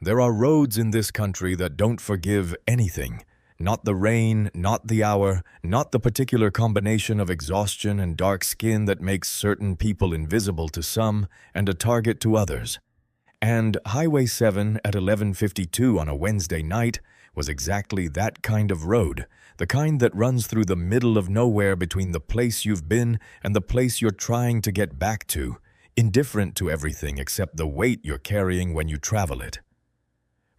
There are roads in this country that don't forgive anything. Not the rain, not the hour, not the particular combination of exhaustion and dark skin that makes certain people invisible to some and a target to others. And Highway 7 at 11:52 on a Wednesday night was exactly that kind of road, the kind that runs through the middle of nowhere between the place you've been and the place you're trying to get back to, indifferent to everything except the weight you're carrying when you travel it.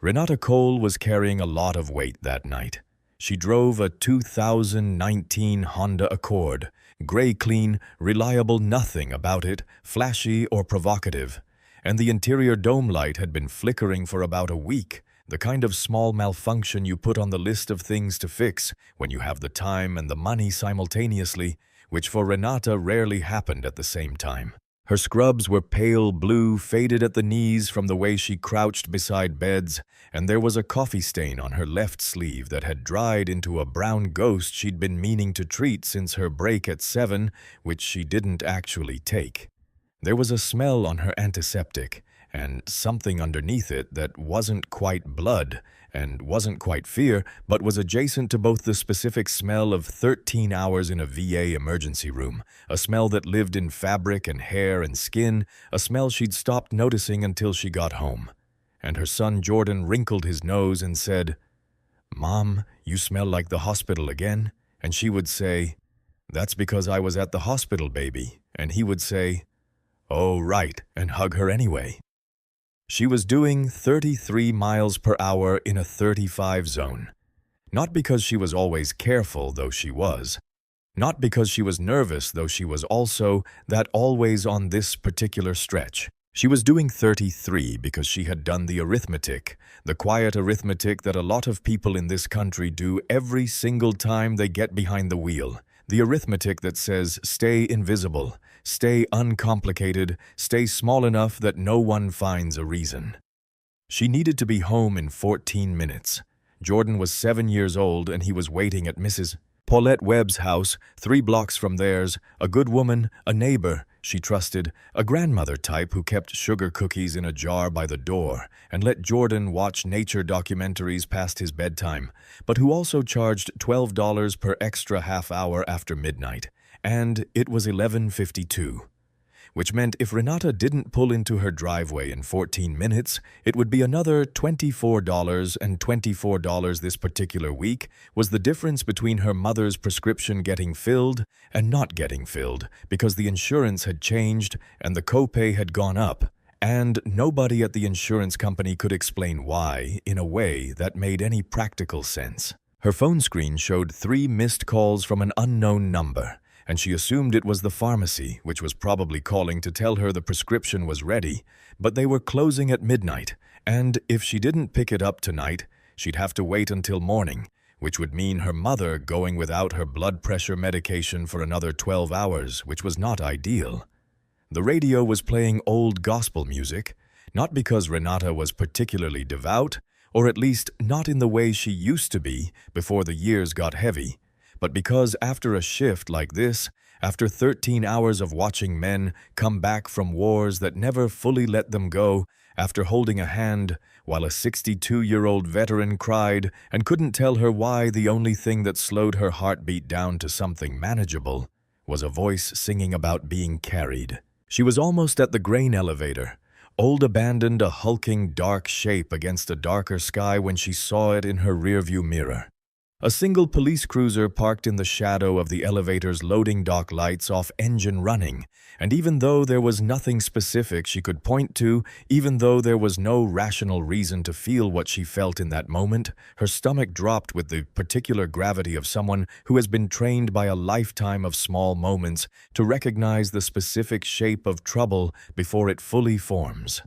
Renata Cole was carrying a lot of weight that night. She drove a 2019 Honda Accord, gray clean, reliable, nothing about it, flashy or provocative. And the interior dome light had been flickering for about a week, the kind of small malfunction you put on the list of things to fix when you have the time and the money simultaneously, which for Renata rarely happened at the same time. Her scrubs were pale blue, faded at the knees from the way she crouched beside beds, and there was a coffee stain on her left sleeve that had dried into a brown ghost she'd been meaning to treat since her break at 7, which she didn't actually take. There was a smell on her antiseptic, and something underneath it that wasn't quite blood, and wasn't quite fear, but was adjacent to both the specific smell of 13 hours in a VA emergency room, a smell that lived in fabric and hair and skin, a smell she'd stopped noticing until she got home. And her son Jordan wrinkled his nose and said, "Mom, you smell like the hospital again?" And she would say, "That's because I was at the hospital, baby." And he would say, "Oh, right," and hug her anyway. She was doing 33 miles per hour in a 35 zone. Not because she was always careful, though she was. Not because she was nervous, though she was also that always on this particular stretch. She was doing 33 because she had done the arithmetic, the quiet arithmetic that a lot of people in this country do every single time they get behind the wheel. The arithmetic that says stay invisible, stay uncomplicated, stay small enough that no one finds a reason. She needed to be home in 14 minutes. Jordan was 7 years old and he was waiting at Mrs. Paulette Webb's house, 3 blocks from theirs, a good woman, a neighbor she trusted, a grandmother type who kept sugar cookies in a jar by the door and let Jordan watch nature documentaries past his bedtime, but who also charged $12 per extra half hour after midnight. And it was 11:52. Which meant if Renata didn't pull into her driveway in 14 minutes, it would be another $24, and $24 this particular week was the difference between her mother's prescription getting filled and not getting filled because the insurance had changed and the copay had gone up, and nobody at the insurance company could explain why in a way that made any practical sense. Her phone screen showed 3 missed calls from an unknown number, and she assumed it was the pharmacy, which was probably calling to tell her the prescription was ready, but they were closing at midnight, and if she didn't pick it up tonight, she'd have to wait until morning, which would mean her mother going without her blood pressure medication for another 12 hours, which was not ideal. The radio was playing old gospel music, not because Renata was particularly devout, or at least not in the way she used to be before the years got heavy, but because after a shift like this, after 13 hours of watching men come back from wars that never fully let them go, after holding a hand while a 62-year-old veteran cried and couldn't tell her why, the only thing that slowed her heartbeat down to something manageable was a voice singing about being carried. She was almost at the grain elevator, old abandoned, a hulking dark shape against a darker sky when she saw it in her rearview mirror. A single police cruiser parked in the shadow of the elevator's loading dock lights off engine running, and even though there was nothing specific she could point to, even though there was no rational reason to feel what she felt in that moment, her stomach dropped with the particular gravity of someone who has been trained by a lifetime of small moments to recognize the specific shape of trouble before it fully forms.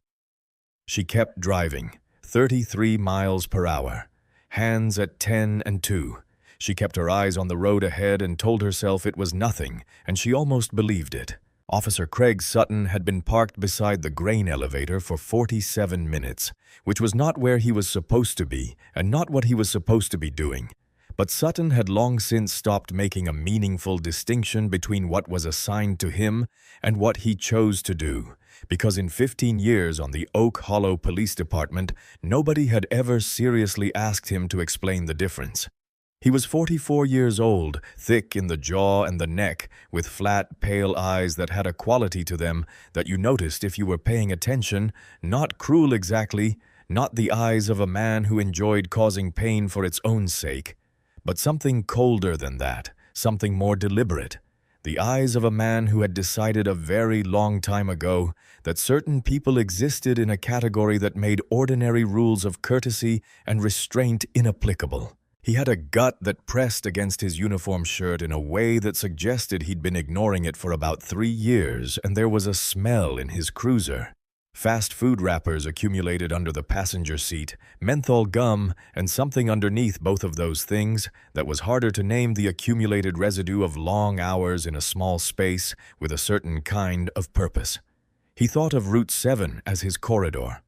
She kept driving, 33 miles per hour. Hands at 10 and 2. She kept her eyes on the road ahead and told herself it was nothing, and she almost believed it. Officer Craig Sutton had been parked beside the grain elevator for 47 minutes, which was not where he was supposed to be and not what he was supposed to be doing. But Sutton had long since stopped making a meaningful distinction between what was assigned to him and what he chose to do, because in 15 years on the Oak Hollow Police Department, nobody had ever seriously asked him to explain the difference. He was 44 years old, thick in the jaw and the neck, with flat, pale eyes that had a quality to them that you noticed if you were paying attention, not cruel exactly, not the eyes of a man who enjoyed causing pain for its own sake, but something colder than that, something more deliberate. The eyes of a man who had decided a very long time ago that certain people existed in a category that made ordinary rules of courtesy and restraint inapplicable. He had a gut that pressed against his uniform shirt in a way that suggested he'd been ignoring it for about 3 years, and there was a smell in his cruiser. Fast food wrappers accumulated under the passenger seat, menthol gum, and something underneath both of those things that was harder to name, the accumulated residue of long hours in a small space with a certain kind of purpose. He thought of Route 7 as his corridor.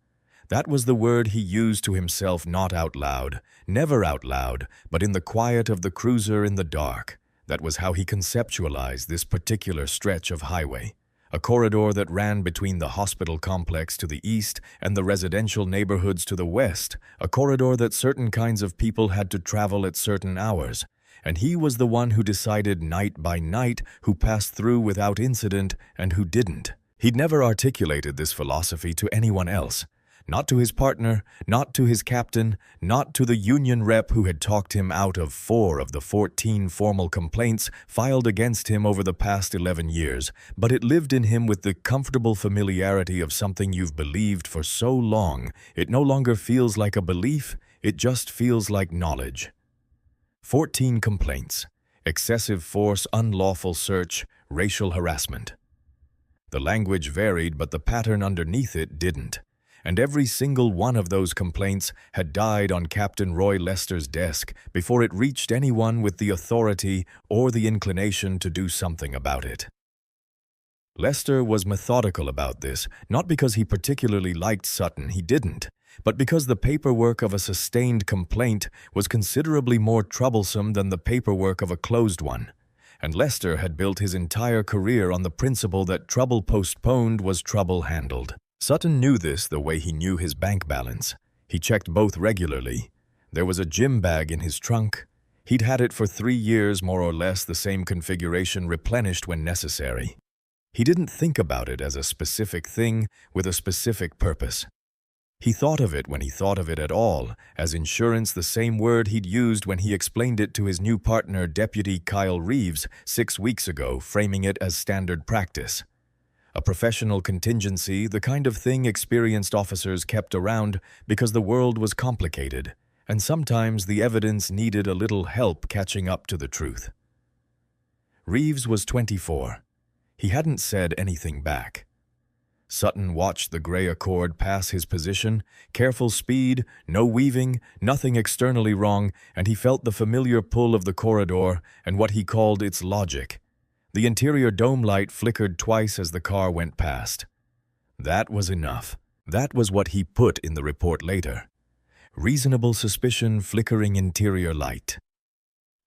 That was the word he used to himself, not out loud, never out loud, but in the quiet of the cruiser in the dark. That was how he conceptualized this particular stretch of highway. A corridor that ran between the hospital complex to the east and the residential neighborhoods to the west, a corridor that certain kinds of people had to travel at certain hours, and he was the one who decided night by night who passed through without incident and who didn't. He'd never articulated this philosophy to anyone else. Not to his partner, not to his captain, not to the union rep who had talked him out of 4 of the 14 formal complaints filed against him over the past 11 years, but it lived in him with the comfortable familiarity of something you've believed for so long, it no longer feels like a belief, it just feels like knowledge. 14 complaints. Excessive force, unlawful search, racial harassment. The language varied, but the pattern underneath it didn't. And every single one of those complaints had died on Captain Roy Lester's desk before it reached anyone with the authority or the inclination to do something about it. Lester was methodical about this, not because he particularly liked Sutton, he didn't, but because the paperwork of a sustained complaint was considerably more troublesome than the paperwork of a closed one. And Lester had built his entire career on the principle that trouble postponed was trouble handled. Sutton knew this the way he knew his bank balance. He checked both regularly. There was a gym bag in his trunk. He'd had it for 3 years, more or less the same configuration, replenished when necessary. He didn't think about it as a specific thing with a specific purpose. He thought of it, when he thought of it at all, as insurance, the same word he'd used when he explained it to his new partner, Deputy Kyle Reeves, 6 weeks ago, framing it as standard practice. A professional contingency, the kind of thing experienced officers kept around because the world was complicated, and sometimes the evidence needed a little help catching up to the truth. Reeves was 24. He hadn't said anything back. Sutton watched the gray Accord pass his position, careful speed, no weaving, nothing externally wrong, and he felt the familiar pull of the corridor and what he called its logic. The interior dome light flickered twice as the car went past. That was enough. That was what he put in the report later. Reasonable suspicion, flickering interior light.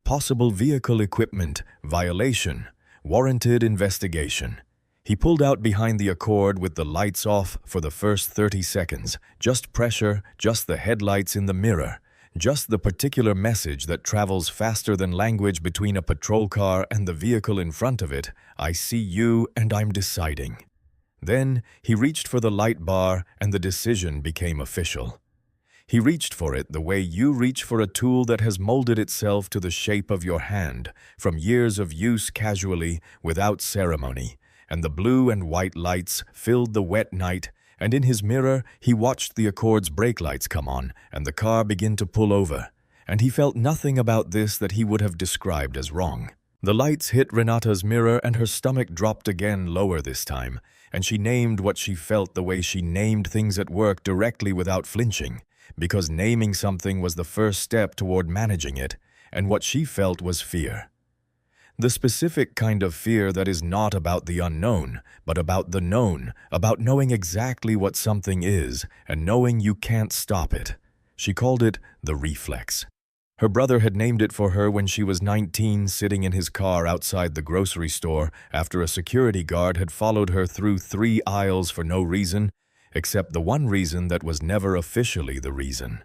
Possible vehicle equipment, violation, warranted investigation. He pulled out behind the Accord with the lights off for the first 30 seconds. Just pressure, just the headlights in the mirror. Just the particular message that travels faster than language between a patrol car and the vehicle in front of it. I see you and I'm deciding. Then he reached for the light bar and the decision became official. He reached for it the way you reach for a tool that has molded itself to the shape of your hand, from years of use casually, without ceremony, and the blue and white lights filled the wet night, and in his mirror he watched the Accord's brake lights come on and the car begin to pull over, and he felt nothing about this that he would have described as wrong. The lights hit Renata's mirror and her stomach dropped again, lower this time, and she named what she felt the way she named things at work, directly without flinching, because naming something was the first step toward managing it, and what she felt was fear. The specific kind of fear that is not about the unknown, but about the known, about knowing exactly what something is and knowing you can't stop it. She called it the reflex. Her brother had named it for her when she was 19, sitting in his car outside the grocery store after a security guard had followed her through 3 aisles for no reason, except the one reason that was never officially the reason.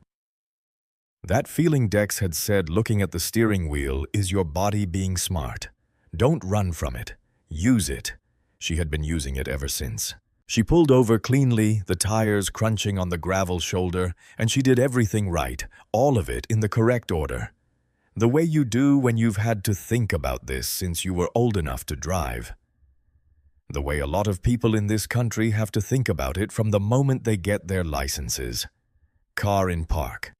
That feeling, Dex had said, looking at the steering wheel, is your body being smart. Don't run from it. Use it. She had been using it ever since. She pulled over cleanly, the tires crunching on the gravel shoulder, and she did everything right, all of it in the correct order. The way you do when you've had to think about this since you were old enough to drive. The way a lot of people in this country have to think about it from the moment they get their licenses. Car in park.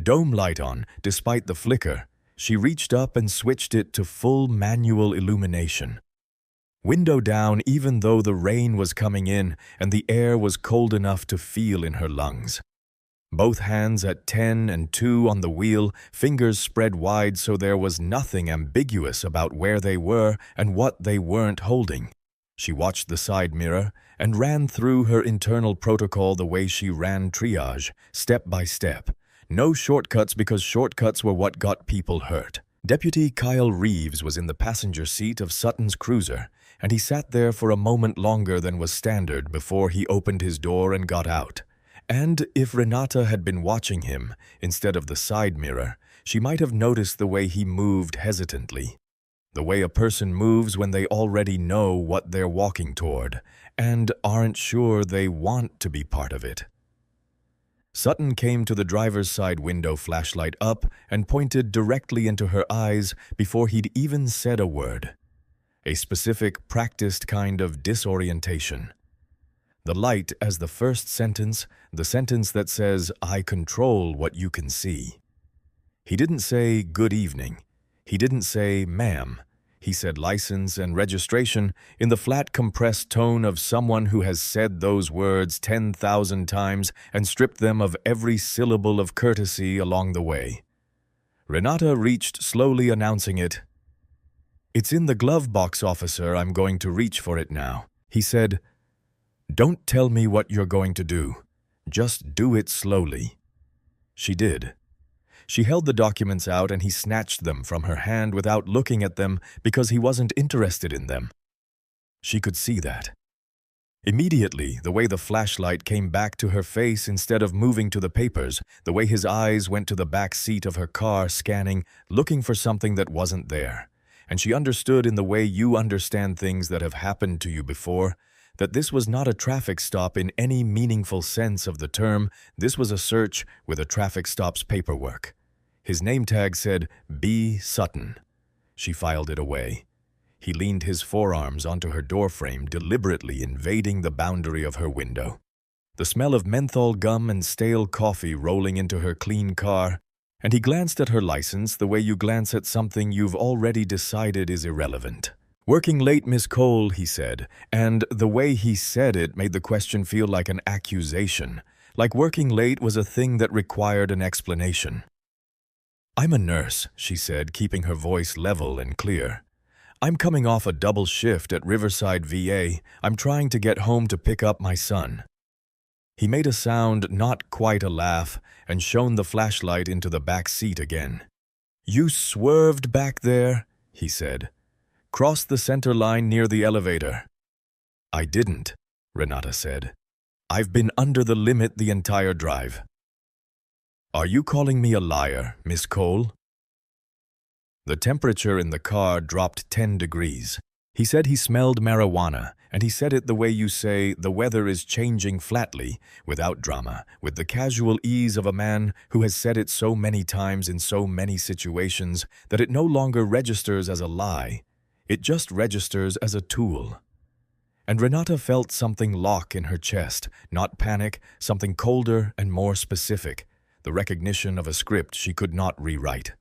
Dome light on, despite the flicker. She reached up and switched it to full manual illumination. Window down even though the rain was coming in and the air was cold enough to feel in her lungs. Both hands at 10 and 2 on the wheel, fingers spread wide so there was nothing ambiguous about where they were and what they weren't holding. She watched the side mirror and ran through her internal protocol the way she ran triage, step by step. No shortcuts because shortcuts were what got people hurt. Deputy Kyle Reeves was in the passenger seat of Sutton's cruiser, and he sat there for a moment longer than was standard before he opened his door and got out. And if Renata had been watching him, instead of the side mirror, she might have noticed the way he moved hesitantly. The way a person moves when they already know what they're walking toward, and aren't sure they want to be part of it. Sutton came to the driver's side window, flashlight up, and pointed directly into her eyes before he'd even said a word. A specific, practiced kind of disorientation. The light as the first sentence, the sentence that says, "I control what you can see." He didn't say, "Good evening." He didn't say, "Ma'am." He said license and registration in the flat, compressed tone of someone who has said those words 10,000 times and stripped them of every syllable of courtesy along the way. Renata reached, slowly announcing it. "It's in the glove box, officer. I'm going to reach for it now." He said, "Don't tell me what you're going to do. Just do it slowly." She did. She held the documents out and he snatched them from her hand without looking at them because he wasn't interested in them. She could see that. Immediately, the way the flashlight came back to her face instead of moving to the papers, the way his eyes went to the back seat of her car, scanning, looking for something that wasn't there. And she understood in the way you understand things that have happened to you before, that this was not a traffic stop in any meaningful sense of the term. This was a search with a traffic stop's paperwork. His name tag said, B. Sutton. She filed it away. He leaned his forearms onto her doorframe, deliberately invading the boundary of her window. The smell of menthol gum and stale coffee rolling into her clean car, and he glanced at her license the way you glance at something you've already decided is irrelevant. "Working late, Miss Cole," he said, and the way he said it made the question feel like an accusation, like working late was a thing that required an explanation. "I'm a nurse," she said, keeping her voice level and clear. "I'm coming off a double shift at Riverside VA. I'm trying to get home to pick up my son." He made a sound, not quite a laugh, and shone the flashlight into the back seat again. "You swerved back there," he said. "Crossed the center line near the elevator." "I didn't," Renata said. "I've been under the limit the entire drive." "Are you calling me a liar, Miss Cole?" The temperature in the car dropped 10 degrees. He said he smelled marijuana, and he said it the way you say the weather is changing flatly, without drama, with the casual ease of a man who has said it so many times in so many situations that it no longer registers as a lie. It just registers as a tool. And Renata felt something lock in her chest, not panic, something colder and more specific, the recognition of a script she could not rewrite.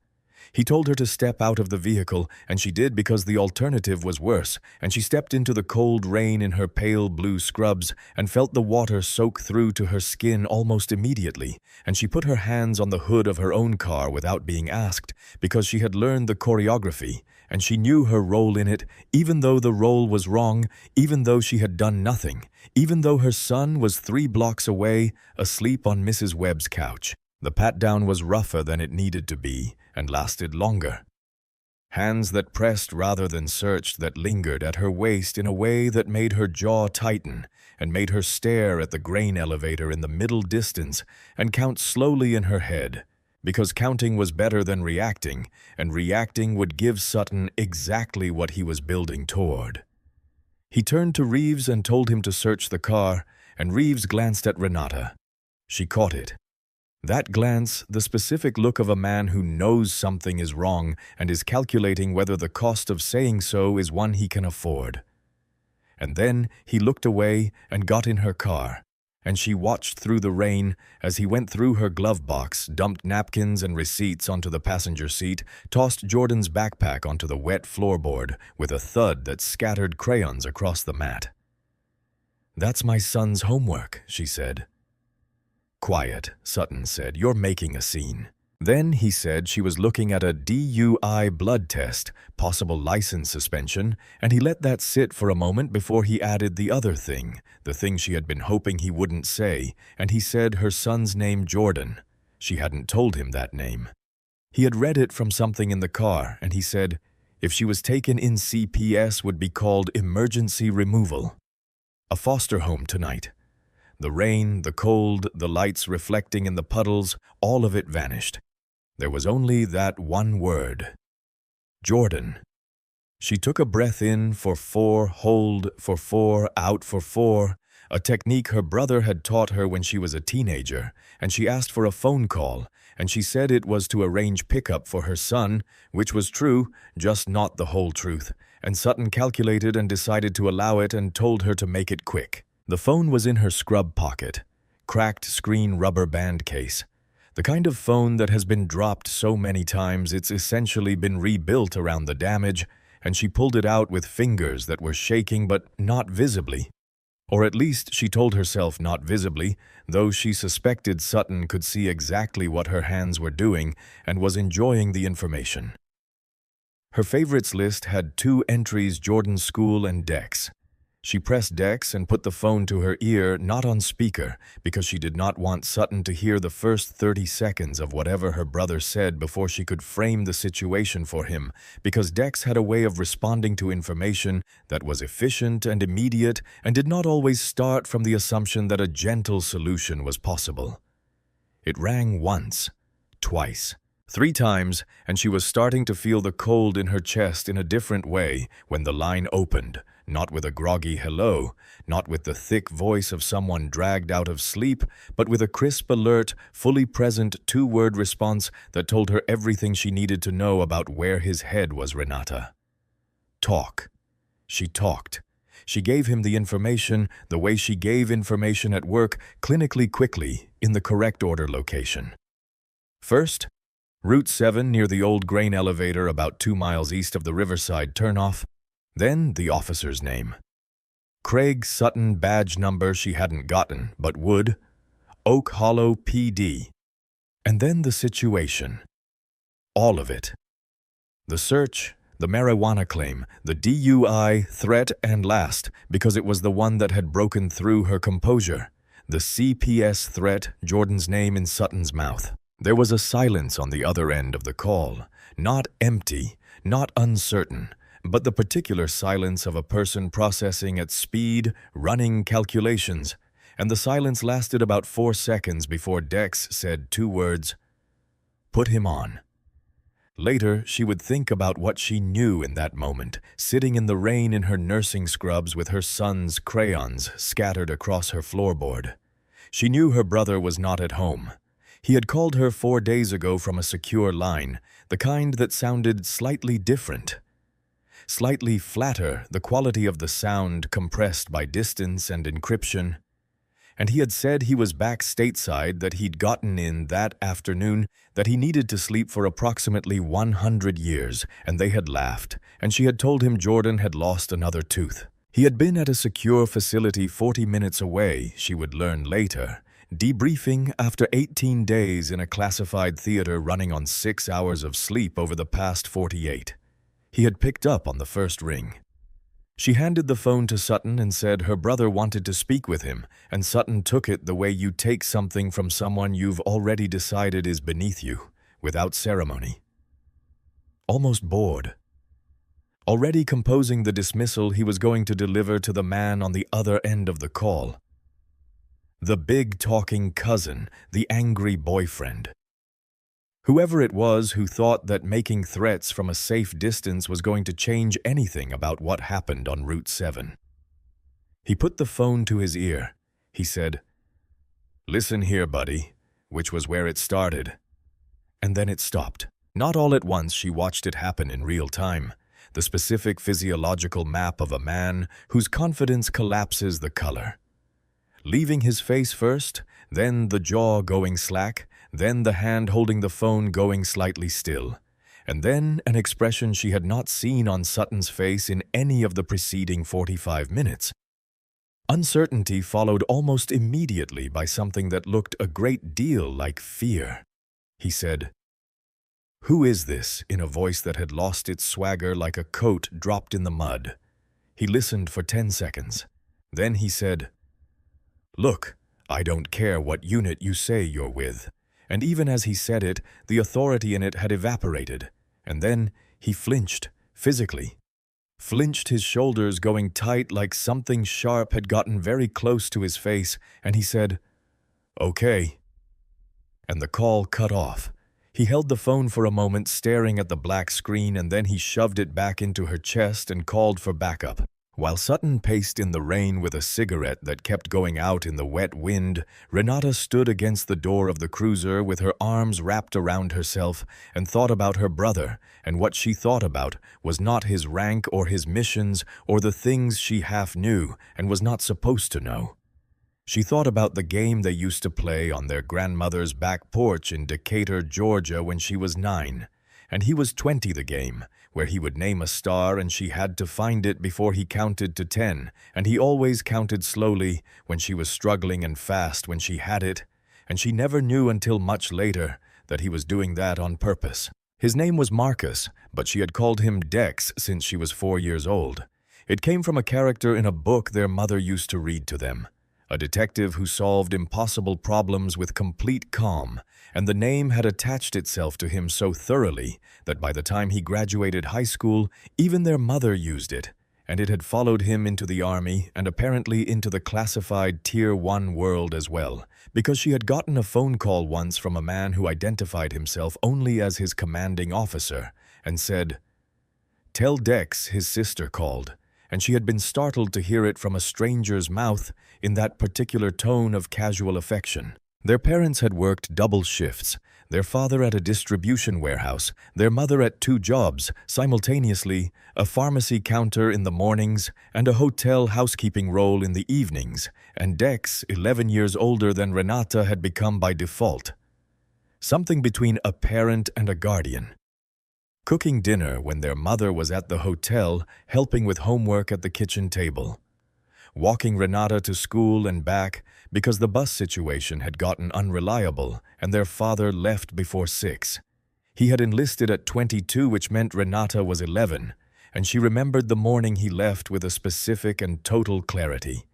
He told her to step out of the vehicle, and she did because the alternative was worse, and she stepped into the cold rain in her pale blue scrubs and felt the water soak through to her skin almost immediately, and she put her hands on the hood of her own car without being asked, because she had learned the choreography, and she knew her role in it, even though the role was wrong, even though she had done nothing, even though her son was 3 blocks away, asleep on Mrs. Webb's couch. The pat-down was rougher than it needed to be and lasted longer. Hands that pressed rather than searched, that lingered at her waist in a way that made her jaw tighten and made her stare at the grain elevator in the middle distance and count slowly in her head, because counting was better than reacting, and reacting would give Sutton exactly what he was building toward. He turned to Reeves and told him to search the car, and Reeves glanced at Renata. She caught it. That glance, the specific look of a man who knows something is wrong and is calculating whether the cost of saying so is one he can afford. And then he looked away and got in her car, and she watched through the rain as he went through her glove box, dumped napkins and receipts onto the passenger seat, tossed Jordan's backpack onto the wet floorboard with a thud that scattered crayons across the mat. "That's my son's homework," she said. "Quiet," Sutton said. "You're making a scene." Then he said she was looking at a DUI blood test, possible license suspension, and he let that sit for a moment before he added the other thing, the thing she had been hoping he wouldn't say, and he said her son's name Jordan. She hadn't told him that name. He had read it from something in the car, and he said if she was taken in, CPS would be called emergency removal. A foster home tonight. The rain, the cold, the lights reflecting in the puddles, all of it vanished. There was only that one word. Jordan. She took a breath in for 4, hold for 4, out for 4, a technique her brother had taught her when she was a teenager, and she asked for a phone call, and she said it was to arrange pickup for her son, which was true, just not the whole truth, and Sutton calculated and decided to allow it and told her to make it quick. The phone was in her scrub pocket, cracked screen rubber band case. The kind of phone that has been dropped so many times it's essentially been rebuilt around the damage, and she pulled it out with fingers that were shaking but not visibly. Or at least she told herself not visibly, though she suspected Sutton could see exactly what her hands were doing and was enjoying the information. Her favorites list had 2 entries: Jordan's school and Dex. She pressed Dex and put the phone to her ear, not on speaker, because she did not want Sutton to hear the first 30 seconds of whatever her brother said before she could frame the situation for him, because Dex had a way of responding to information that was efficient and immediate and did not always start from the assumption that a gentle solution was possible. It rang once, twice, 3 times, and she was starting to feel the cold in her chest in a different way when the line opened. Not with a groggy hello, not with the thick voice of someone dragged out of sleep, but with a crisp, alert, fully present 2-word response that told her everything she needed to know about where his head was. Renata. Talk. She talked. She gave him the information the way she gave information at work, clinically quickly, in the correct order location. First, Route 7 near the old grain elevator about 2 miles east of the Riverside turnoff. Then the officer's name. Craig Sutton, badge number she hadn't gotten, but would. Oak Hollow PD. And then the situation. All of it. The search, the marijuana claim, the DUI, threat, and last, because it was the one that had broken through her composure, the CPS threat, Jordan's name in Sutton's mouth. There was a silence on the other end of the call, not empty, not uncertain, but the particular silence of a person processing at speed, running calculations, and the silence lasted about 4 seconds before Dex said 2 words, "Put him on." Later, she would think about what she knew in that moment, sitting in the rain in her nursing scrubs with her son's crayons scattered across her floorboard. She knew her brother was not at home. He had called her 4 days ago from a secure line, the kind that sounded slightly different. Slightly flatter, the quality of the sound compressed by distance and encryption. And he had said he was back stateside, that he'd gotten in that afternoon, that he needed to sleep for approximately 100 years, and they had laughed, and she had told him Jordan had lost another tooth. He had been at a secure facility 40 minutes away, she would learn later, debriefing after 18 days in a classified theater running on 6 hours of sleep over the past 48. He had picked up on the first ring. She handed the phone to Sutton and said her brother wanted to speak with him, and Sutton took it the way you take something from someone you've already decided is beneath you, without ceremony. Almost bored. Already composing the dismissal he was going to deliver to the man on the other end of the call. The big talking cousin, the angry boyfriend. Whoever it was who thought that making threats from a safe distance was going to change anything about what happened on Route 7. He put the phone to his ear. He said, "Listen here, buddy," which was where it started. And then it stopped. Not all at once. She watched it happen in real time. The specific physiological map of a man whose confidence collapses the color. Leaving his face first, then the jaw going slack, then the hand holding the phone going slightly still, and then an expression she had not seen on Sutton's face in any of the preceding 45 minutes. Uncertainty followed almost immediately by something that looked a great deal like fear. He said, "Who is this?" in a voice that had lost its swagger like a coat dropped in the mud. He listened for 10 seconds. Then he said, "Look, I don't care what unit you say you're with." And even as he said it, the authority in it had evaporated. And then he flinched, physically. Flinched, his shoulders going tight like something sharp had gotten very close to his face, and he said, "Okay." And the call cut off. He held the phone for a moment, staring at the black screen, and then he shoved it back into her chest and called for backup. While Sutton paced in the rain with a cigarette that kept going out in the wet wind, Renata stood against the door of the cruiser with her arms wrapped around herself and thought about her brother, and what she thought about was not his rank or his missions or the things she half knew and was not supposed to know. She thought about the game they used to play on their grandmother's back porch in Decatur, Georgia when she was 9, and he was 20 the game, where he would name a star and she had to find it before he counted to 10, and he always counted slowly when she was struggling and fast when she had it, and she never knew until much later that he was doing that on purpose. His name was Marcus, but she had called him Dex since she was 4 years old. It came from a character in a book their mother used to read to them, a detective who solved impossible problems with complete calm, and the name had attached itself to him so thoroughly that by the time he graduated high school, even their mother used it, and it had followed him into the army and apparently into the classified Tier 1 world as well, because she had gotten a phone call once from a man who identified himself only as his commanding officer and said, "Tell Dex his sister called," and she had been startled to hear it from a stranger's mouth in that particular tone of casual affection. Their parents had worked double shifts, their father at a distribution warehouse, their mother at 2 jobs, simultaneously, a pharmacy counter in the mornings and a hotel housekeeping role in the evenings, and Dex, 11 years older than Renata, had become by default something between a parent and a guardian. Cooking dinner when their mother was at the hotel, helping with homework at the kitchen table. Walking Renata to school and back because the bus situation had gotten unreliable and their father left before 6. He had enlisted at 22, which meant Renata was 11, and she remembered the morning he left with a specific and total clarity.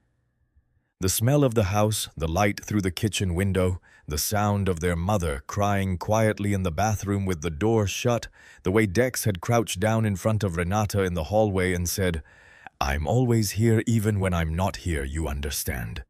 The smell of the house, the light through the kitchen window, the sound of their mother crying quietly in the bathroom with the door shut, the way Dex had crouched down in front of Renata in the hallway and said, "I'm always here even when I'm not here, you understand."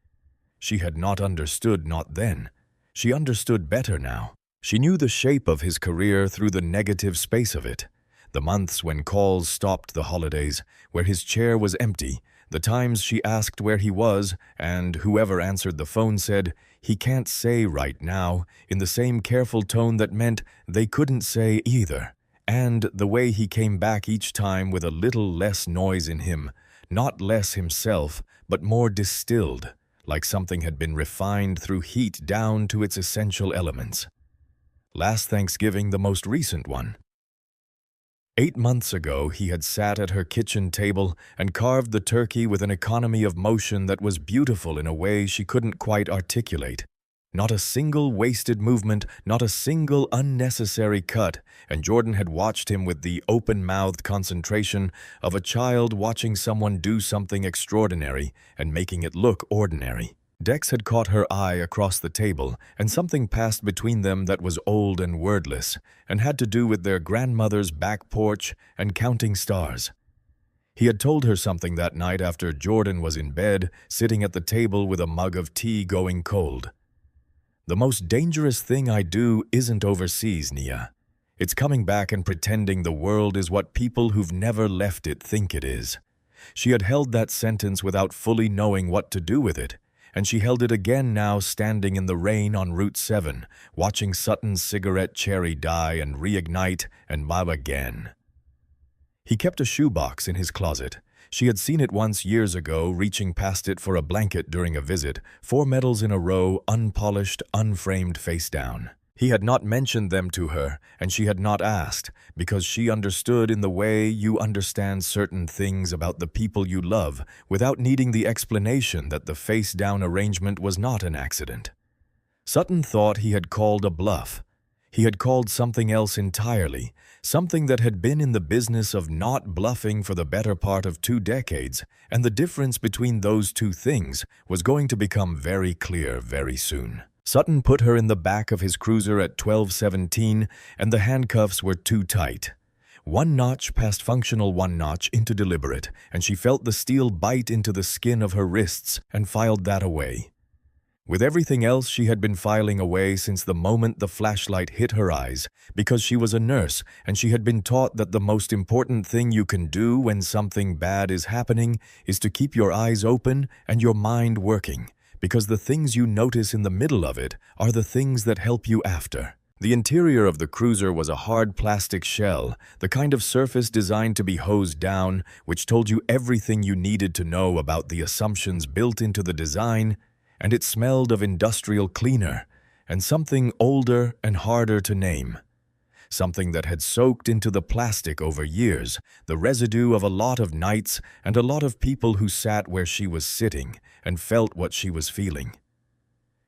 She had not understood, not then. She understood better now. She knew the shape of his career through the negative space of it. The months when calls stopped, the holidays, where his chair was empty, the times she asked where he was, and whoever answered the phone said, "He can't say right now," in the same careful tone that meant they couldn't say either. And the way he came back each time with a little less noise in him, not less himself, but more distilled, like something had been refined through heat down to its essential elements. Last Thanksgiving, the most recent one. 8 months ago, he had sat at her kitchen table and carved the turkey with an economy of motion that was beautiful in a way she couldn't quite articulate. Not a single wasted movement, not a single unnecessary cut, and Jordan had watched him with the open-mouthed concentration of a child watching someone do something extraordinary and making it look ordinary. Dex had caught her eye across the table, and something passed between them that was old and wordless, and had to do with their grandmother's back porch and counting stars. He had told her something that night after Jordan was in bed, sitting at the table with a mug of tea going cold. "The most dangerous thing I do isn't overseas, Nia. It's coming back and pretending the world is what people who've never left it think it is." She had held that sentence without fully knowing what to do with it, and she held it again now standing in the rain on Route 7, watching Sutton's cigarette cherry die and reignite and bob again. He kept a shoebox in his closet. She had seen it once years ago, reaching past it for a blanket during a visit, 4 medals in a row, unpolished, unframed face down. He had not mentioned them to her, and she had not asked, because she understood in the way you understand certain things about the people you love without needing the explanation that the face-down arrangement was not an accident. Sutton thought he had called a bluff. He had called something else entirely, something that had been in the business of not bluffing for the better part of 2 decades, and the difference between those two things was going to become very clear very soon. Sutton put her in the back of his cruiser at 12:17, and the handcuffs were too tight. 1 notch past functional, 1 notch into deliberate, and she felt the steel bite into the skin of her wrists and filed that away. With everything else she had been filing away since the moment the flashlight hit her eyes, because she was a nurse and she had been taught that the most important thing you can do when something bad is happening is to keep your eyes open and your mind working, because the things you notice in the middle of it are the things that help you after. The interior of the cruiser was a hard plastic shell, the kind of surface designed to be hosed down, which told you everything you needed to know about the assumptions built into the design, and it smelled of industrial cleaner, and something older and harder to name. Something that had soaked into the plastic over years, the residue of a lot of nights and a lot of people who sat where she was sitting and felt what she was feeling.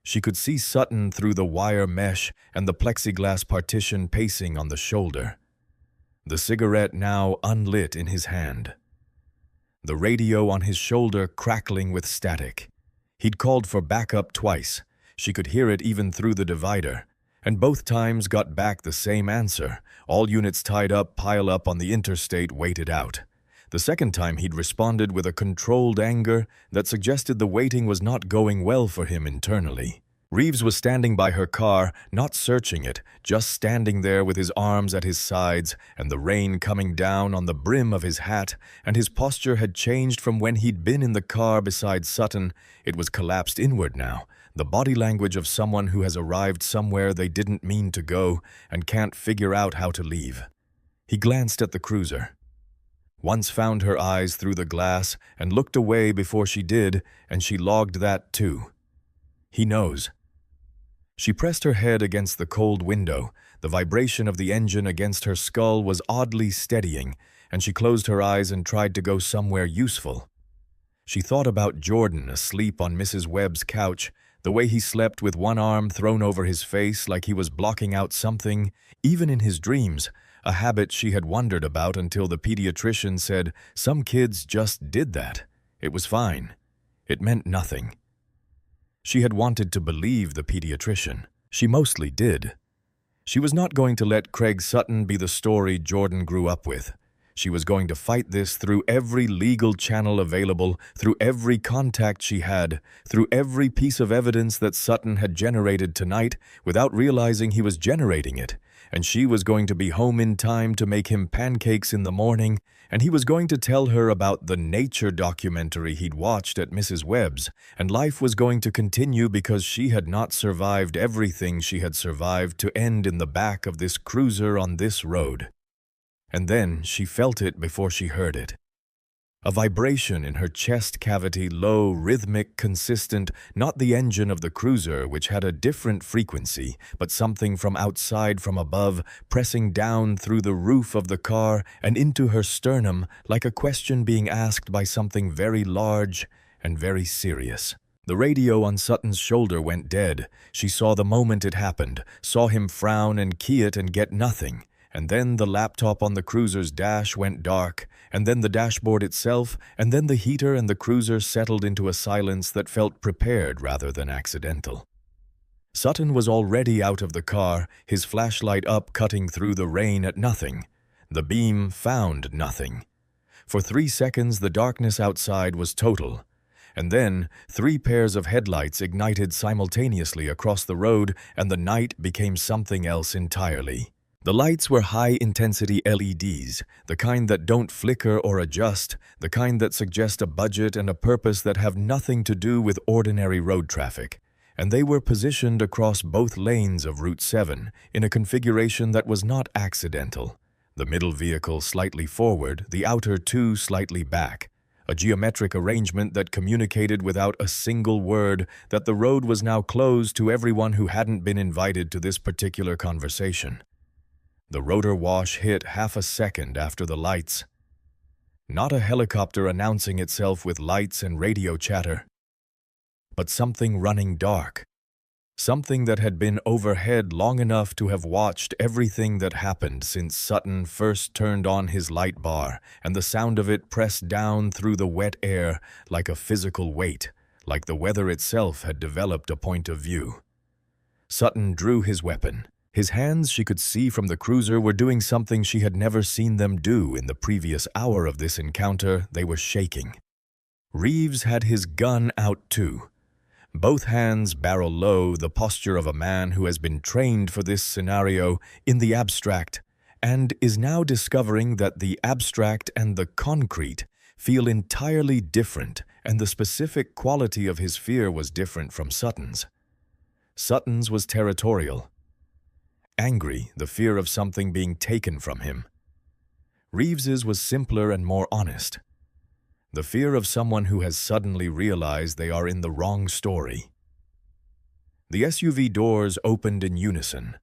She could see Sutton through the wire mesh and the plexiglass partition pacing on the shoulder. The cigarette now unlit in his hand. The radio on his shoulder crackling with static. He'd called for backup twice. She could hear it even through the divider, and both times got back the same answer. All units tied up, pile up on the interstate, waited out. The second time he'd responded with a controlled anger that suggested the waiting was not going well for him internally. Reeves was standing by her car, not searching it, just standing there with his arms at his sides and the rain coming down on the brim of his hat, and his posture had changed from when he'd been in the car beside Sutton. It was collapsed inward now, the body language of someone who has arrived somewhere they didn't mean to go and can't figure out how to leave. He glanced at the cruiser. Once found her eyes through the glass and looked away before she did, and she logged that too. He knows. She pressed her head against the cold window. The vibration of the engine against her skull was oddly steadying, and she closed her eyes and tried to go somewhere useful. She thought about Jordan asleep on Mrs. Webb's couch, the way he slept with one arm thrown over his face like he was blocking out something, even in his dreams, a habit she had wondered about until the pediatrician said some kids just did that. It was fine. It meant nothing. She had wanted to believe the pediatrician. She mostly did. She was not going to let Craig Sutton be the story Jordan grew up with. She was going to fight this through every legal channel available, through every contact she had, through every piece of evidence that Sutton had generated tonight without realizing he was generating it. And she was going to be home in time to make him pancakes in the morning, and he was going to tell her about the nature documentary he'd watched at Mrs. Webb's, and life was going to continue because she had not survived everything she had survived to end in the back of this cruiser on this road. And then she felt it before she heard it. A vibration in her chest cavity, low, rhythmic, consistent, not the engine of the cruiser, which had a different frequency, but something from outside, from above, pressing down through the roof of the car and into her sternum like a question being asked by something very large and very serious. The radio on Sutton's shoulder went dead. She saw the moment it happened, saw him frown and key it and get nothing. And then the laptop on the cruiser's dash went dark, and then the dashboard itself, and then the heater and the cruiser settled into a silence that felt prepared rather than accidental. Sutton was already out of the car, his flashlight up, cutting through the rain at nothing. The beam found nothing. For 3 seconds, the darkness outside was total. And then 3 pairs of headlights ignited simultaneously across the road, and the night became something else entirely. The lights were high-intensity LEDs, the kind that don't flicker or adjust, the kind that suggest a budget and a purpose that have nothing to do with ordinary road traffic. And they were positioned across both lanes of Route 7 in a configuration that was not accidental. The middle vehicle slightly forward, the outer 2 slightly back. A geometric arrangement that communicated without a single word that the road was now closed to everyone who hadn't been invited to this particular conversation. The rotor wash hit half a second after the lights. Not a helicopter announcing itself with lights and radio chatter, but something running dark. Something that had been overhead long enough to have watched everything that happened since Sutton first turned on his light bar, and the sound of it pressed down through the wet air like a physical weight, like the weather itself had developed a point of view. Sutton drew his weapon. His hands, she could see from the cruiser, were doing something she had never seen them do in the previous hour of this encounter. They were shaking. Reeves had his gun out too. Both hands barrel low, the posture of a man who has been trained for this scenario in the abstract and is now discovering that the abstract and the concrete feel entirely different, and the specific quality of his fear was different from Sutton's. Sutton's was territorial. Angry, the fear of something being taken from him. Reeves's was simpler and more honest. The fear of someone who has suddenly realized they are in the wrong story. The SUV doors opened in unison.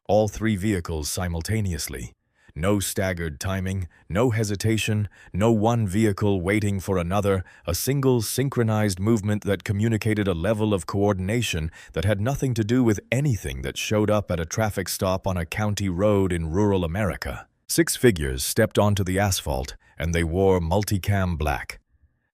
All 3 vehicles simultaneously. No staggered timing, no hesitation, no one vehicle waiting for another, a single synchronized movement that communicated a level of coordination that had nothing to do with anything that showed up at a traffic stop on a county road in rural America. 6 figures stepped onto the asphalt, and they wore multicam black.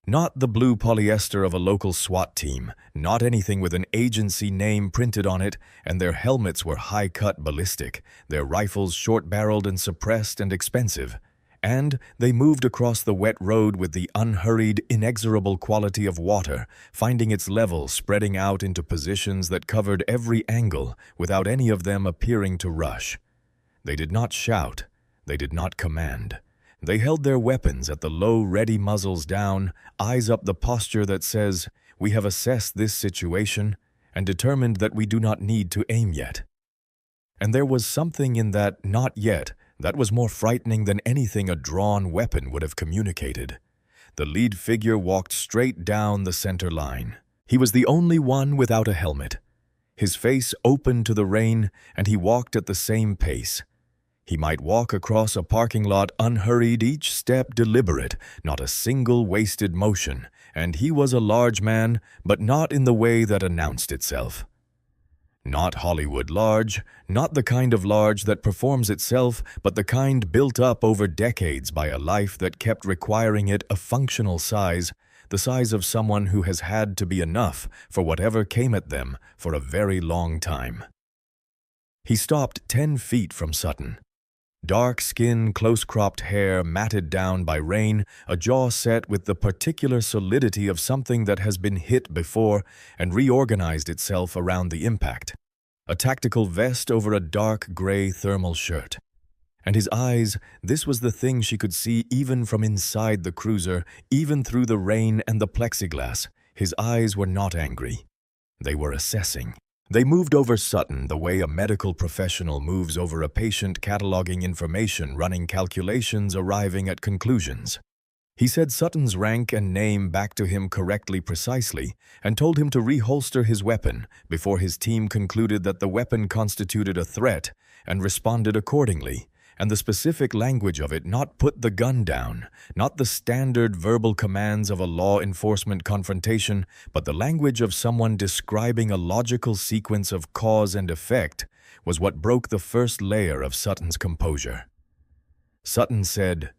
Not the blue polyester of a local SWAT team, not anything with an agency name printed on it, and their helmets were high-cut ballistic, their rifles short-barreled and suppressed and expensive. And they moved across the wet road with the unhurried, inexorable quality of water, finding its level spreading out into positions that covered every angle without any of them appearing to rush. They did not shout, they did not command. They held their weapons at the low, ready muzzles down, eyes up, the posture that says, "We have assessed this situation and determined that we do not need to aim yet." And there was something in that "not yet" that was more frightening than anything a drawn weapon would have communicated. The lead figure walked straight down the center line. He was the only one without a helmet. His face open to the rain, and he walked at the same pace. He might walk across a parking lot unhurried, each step deliberate, not a single wasted motion, and he was a large man, but not in the way that announced itself. Not Hollywood large, not the kind of large that performs itself, but the kind built up over decades by a life that kept requiring it a functional size, the size of someone who has had to be enough for whatever came at them for a very long time. He stopped 10 feet from Sutton. Dark skin, close-cropped hair, matted down by rain, a jaw set with the particular solidity of something that has been hit before and reorganized itself around the impact. A tactical vest over a dark gray thermal shirt. And his eyes, this was the thing she could see even from inside the cruiser, even through the rain and the plexiglass. His eyes were not angry. They were assessing. They moved over Sutton the way a medical professional moves over a patient, cataloging information, running calculations, arriving at conclusions. He said Sutton's rank and name back to him correctly, precisely, and told him to reholster his weapon before his team concluded that the weapon constituted a threat and responded accordingly, and the specific language of it not put the gun down, not the standard verbal commands of a law enforcement confrontation, but the language of someone describing a logical sequence of cause and effect, was what broke the first layer of Sutton's composure. Sutton said,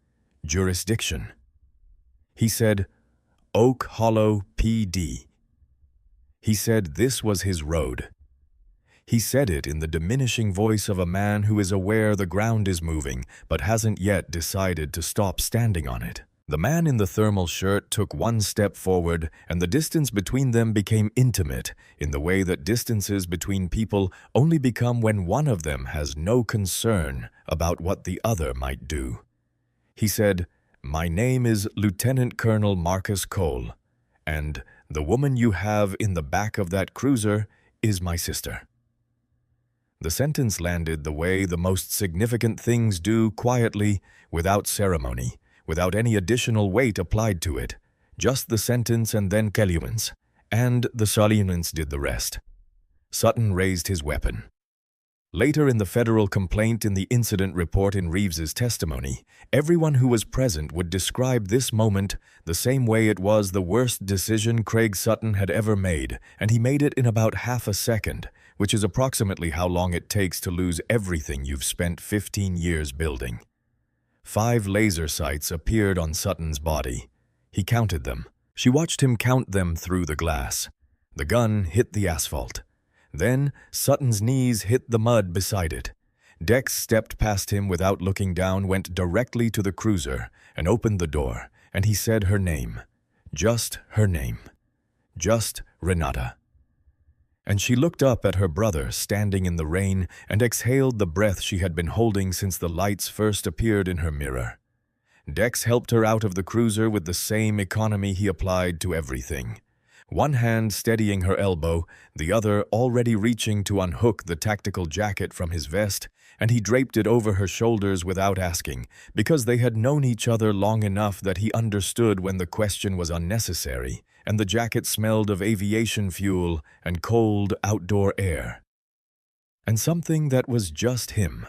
"Jurisdiction." He said, "Oak Hollow, PD." He said this was his road. He said it in the diminishing voice of a man who is aware the ground is moving, but hasn't yet decided to stop standing on it. The man in the thermal shirt took one step forward, and the distance between them became intimate, in the way that distances between people only become when one of them has no concern about what the other might do. He said, "My name is Lieutenant Colonel Marcus Cole, and the woman you have in the back of that cruiser is my sister." The sentence landed the way the most significant things do, quietly, without ceremony, without any additional weight applied to it. Just the sentence and then Kelumans, and the Salians did the rest. Sutton raised his weapon. Later in the federal complaint in the incident report in Reeves's testimony, everyone who was present would describe this moment the same way it was the worst decision Craig Sutton had ever made, and he made it in about half a second, which is approximately how long it takes to lose everything you've spent 15 years building. 5 laser sights appeared on Sutton's body. He counted them. She watched him count them through the glass. The gun hit the asphalt. Then Sutton's knees hit the mud beside it. Dex stepped past him without looking down, went directly to the cruiser, and opened the door, and he said her name. Just her name. Just Renata. And she looked up at her brother standing in the rain and exhaled the breath she had been holding since the lights first appeared in her mirror. Dex helped her out of the cruiser with the same economy he applied to everything. One hand steadying her elbow, the other already reaching to unhook the tactical jacket from his vest, and he draped it over her shoulders without asking, because they had known each other long enough that he understood when the question was unnecessary, and the jacket smelled of aviation fuel and cold outdoor air. And something that was just him.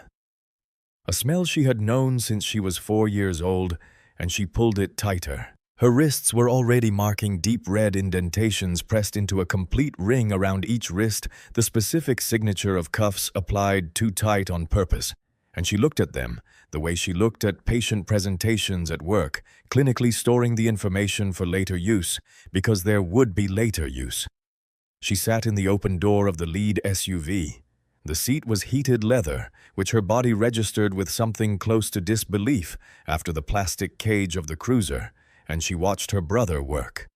A smell she had known since she was 4 years old, and she pulled it tighter. Her wrists were already marking deep red indentations pressed into a complete ring around each wrist, the specific signature of cuffs applied too tight on purpose. And she looked at them, the way she looked at patient presentations at work, clinically storing the information for later use, because there would be later use. She sat in the open door of the lead SUV. The seat was heated leather, which her body registered with something close to disbelief after the plastic cage of the cruiser, and she watched her brother work.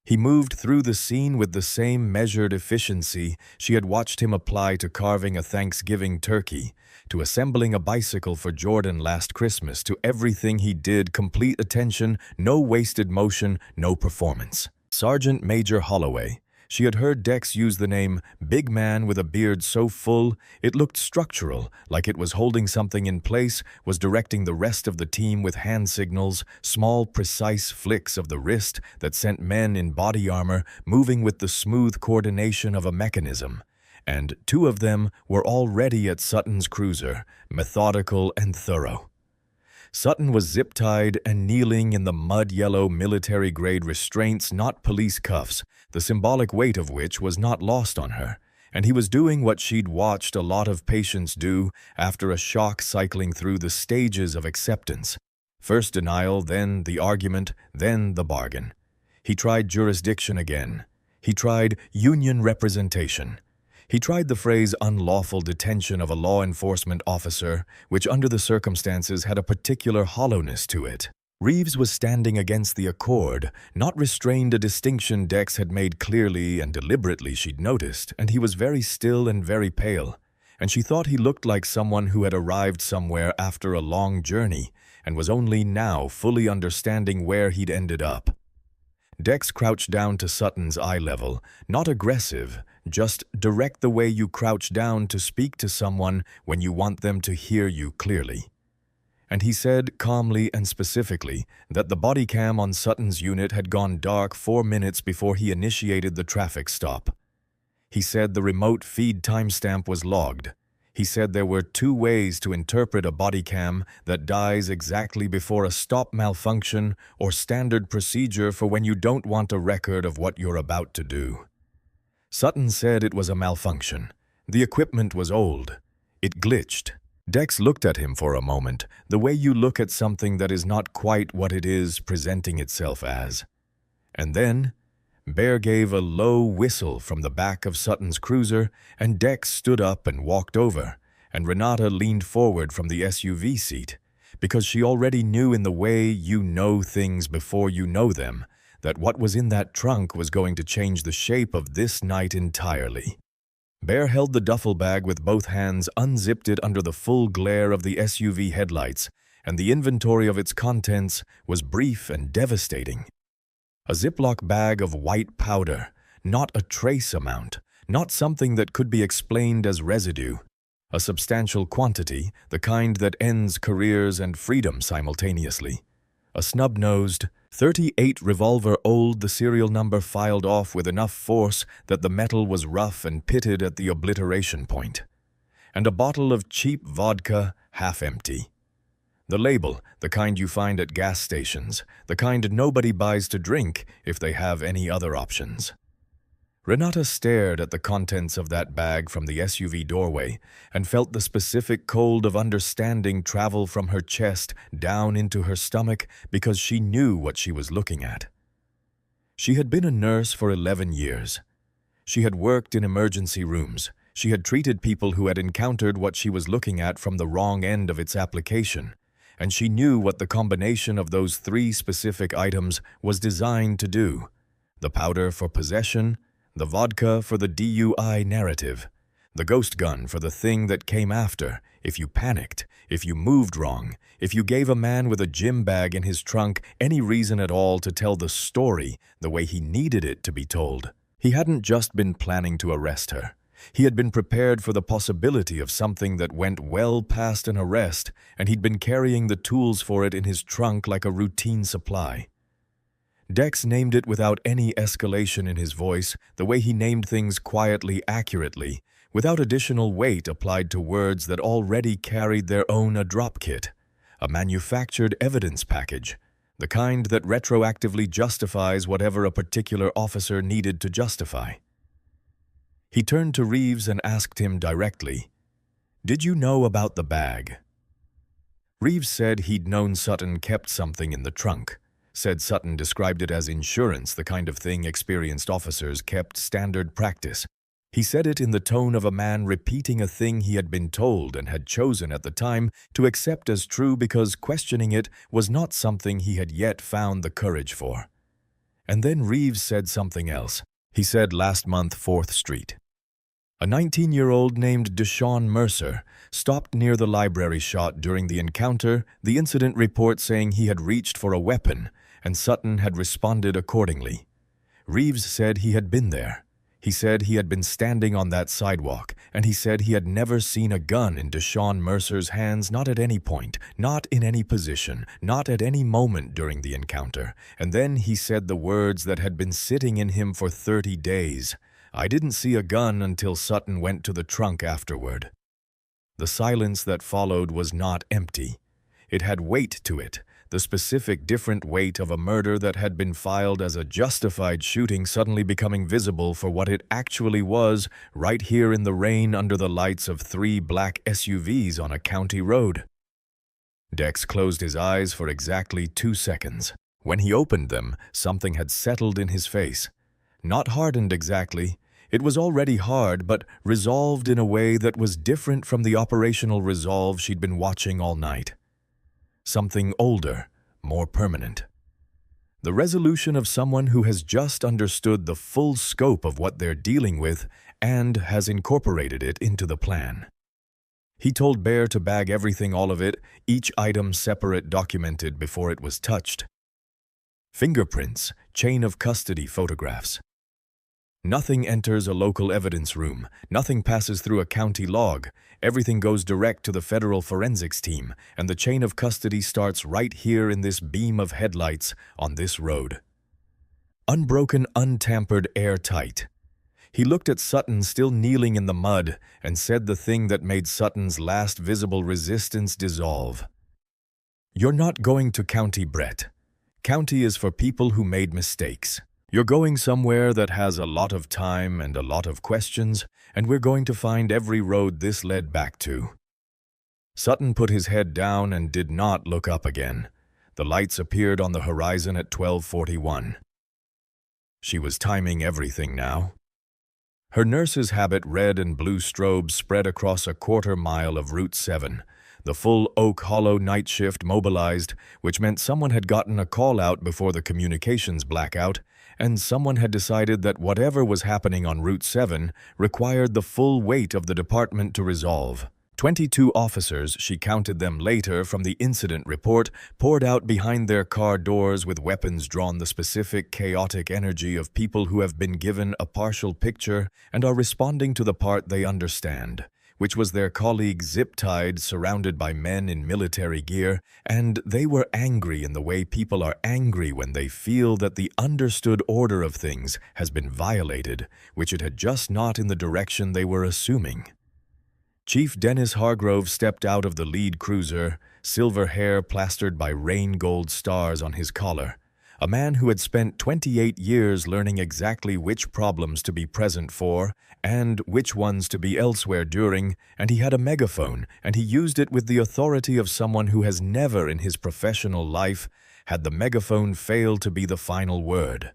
He moved through the scene with the same measured efficiency she had watched him apply to carving a Thanksgiving turkey, to assembling a bicycle for Jordan last Christmas, to everything he did, complete attention, no wasted motion, no performance. Sergeant Major Holloway. She had heard Dex use the name "big man with a beard so full it looked structural, like it was holding something in place," was directing the rest of the team with hand signals, small, precise flicks of the wrist that sent men in body armor moving with the smooth coordination of a mechanism. And 2 of them were already at Sutton's cruiser, methodical and thorough. Sutton was zip-tied and kneeling in the mud-yellow military-grade restraints, not police cuffs, the symbolic weight of which was not lost on her, and he was doing what she'd watched a lot of patients do after a shock, cycling through the stages of acceptance. First denial, then the argument, then the bargain. He tried jurisdiction again. He tried union representation. He tried the phrase unlawful detention of a law enforcement officer, which under the circumstances had a particular hollowness to it. Reeves was standing against the accord, not restrained, a distinction Dex had made clearly and deliberately, she'd noticed, and he was very still and very pale, and she thought he looked like someone who had arrived somewhere after a long journey and was only now fully understanding where he'd ended up. Dex crouched down to Sutton's eye level, not aggressive, just direct, the way you crouch down to speak to someone when you want them to hear you clearly. And he said calmly and specifically that the body cam on Sutton's unit had gone dark 4 minutes before he initiated the traffic stop. He said the remote feed timestamp was logged. He said there were two ways to interpret a body cam that dies exactly before a stop malfunction or standard procedure for when you don't want a record of what you're about to do. Sutton said it was a malfunction. The equipment was old. It glitched. Dex looked at him for a moment, the way you look at something that is not quite what it is presenting itself as. And then, Bear gave a low whistle from the back of Sutton's cruiser, and Dex stood up and walked over, and Renata leaned forward from the SUV seat, because she already knew in the way you know things before you know them, that what was in that trunk was going to change the shape of this night entirely. Bear held the duffel bag with both hands, unzipped it under the full glare of the SUV headlights, and the inventory of its contents was brief and devastating. A Ziploc bag of white powder, not a trace amount, not something that could be explained as residue. A substantial quantity, the kind that ends careers and freedom simultaneously. A snub-nosed, 38 revolver old, the serial number filed off with enough force that the metal was rough and pitted at the obliteration point. And a bottle of cheap vodka, half empty. The label, the kind you find at gas stations, the kind nobody buys to drink if they have any other options. Renata stared at the contents of that bag from the SUV doorway and felt the specific cold of understanding travel from her chest down into her stomach because she knew what she was looking at. She had been a nurse for 11 years. She had worked in emergency rooms. She had treated people who had encountered what she was looking at from the wrong end of its application, and she knew what the combination of those three specific items was designed to do: the powder for possession, the vodka for the DUI narrative, the ghost gun for the thing that came after, if you panicked, if you moved wrong, if you gave a man with a gym bag in his trunk any reason at all to tell the story the way he needed it to be told. He hadn't just been planning to arrest her. He had been prepared for the possibility of something that went well past an arrest, and he'd been carrying the tools for it in his trunk like a routine supply. Dex named it without any escalation in his voice, the way he named things quietly, accurately, without additional weight applied to words that already carried their own a drop kit, a manufactured evidence package, the kind that retroactively justifies whatever a particular officer needed to justify. He turned to Reeves and asked him directly, "Did you know about the bag?" Reeves said he'd known Sutton kept something in the trunk. Said Sutton described it as insurance, the kind of thing experienced officers kept, standard practice. He said it in the tone of a man repeating a thing he had been told and had chosen at the time to accept as true because questioning it was not something he had yet found the courage for. And then Reeves said something else. He said last month 4th Street. A 19-year-old named Deshaun Mercer stopped near the library shot during the encounter, the incident report saying he had reached for a weapon, and Sutton had responded accordingly. Reeves said he had been there. He said he had been standing on that sidewalk, and he said he had never seen a gun in Deshaun Mercer's hands, not at any point, not in any position, not at any moment during the encounter. And then he said the words that had been sitting in him for 30 days. "I didn't see a gun until Sutton went to the trunk afterward." The silence that followed was not empty. It had weight to it, the specific different weight of a murder that had been filed as a justified shooting suddenly becoming visible for what it actually was right here in the rain under the lights of 3 black SUVs on a county road. Dex closed his eyes for exactly 2 seconds. When he opened them, something had settled in his face. Not hardened exactly. It was already hard, but resolved in a way that was different from the operational resolve she'd been watching all night. Something older, more permanent. The resolution of someone who has just understood the full scope of what they're dealing with and has incorporated it into the plan. He told Bear to bag everything, all of it, each item separate, documented before it was touched. Fingerprints, chain of custody photographs. Nothing enters a local evidence room. Nothing passes through a county log. Everything goes direct to the federal forensics team, and the chain of custody starts right here in this beam of headlights on this road. Unbroken, untampered, airtight. He looked at Sutton still kneeling in the mud and said the thing that made Sutton's last visible resistance dissolve. "You're not going to County, Brett. County is for people who made mistakes. You're going somewhere that has a lot of time and a lot of questions, and we're going to find every road this led back to." Sutton put his head down and did not look up again. The lights appeared on the horizon at 12:41. She was timing everything now. Her nurse's habit red and blue strobes spread across a quarter-mile of Route 7. The full Oak Hollow night shift mobilized, which meant someone had gotten a call out before the communications blackout, and someone had decided that whatever was happening on Route 7 required the full weight of the department to resolve. 22 officers, she counted them later from the incident report, poured out behind their car doors with weapons drawn, the specific chaotic energy of people who have been given a partial picture and are responding to the part they understand, which was their colleagues zip-tied, surrounded by men in military gear, and they were angry in the way people are angry when they feel that the understood order of things has been violated, which it had just not in the direction they were assuming. Chief Dennis Hargrove stepped out of the lead cruiser, silver hair plastered by rain gold stars on his collar, a man who had spent 28 years learning exactly which problems to be present for and which ones to be elsewhere during, and he had a megaphone, and he used it with the authority of someone who has never in his professional life had the megaphone fail to be the final word.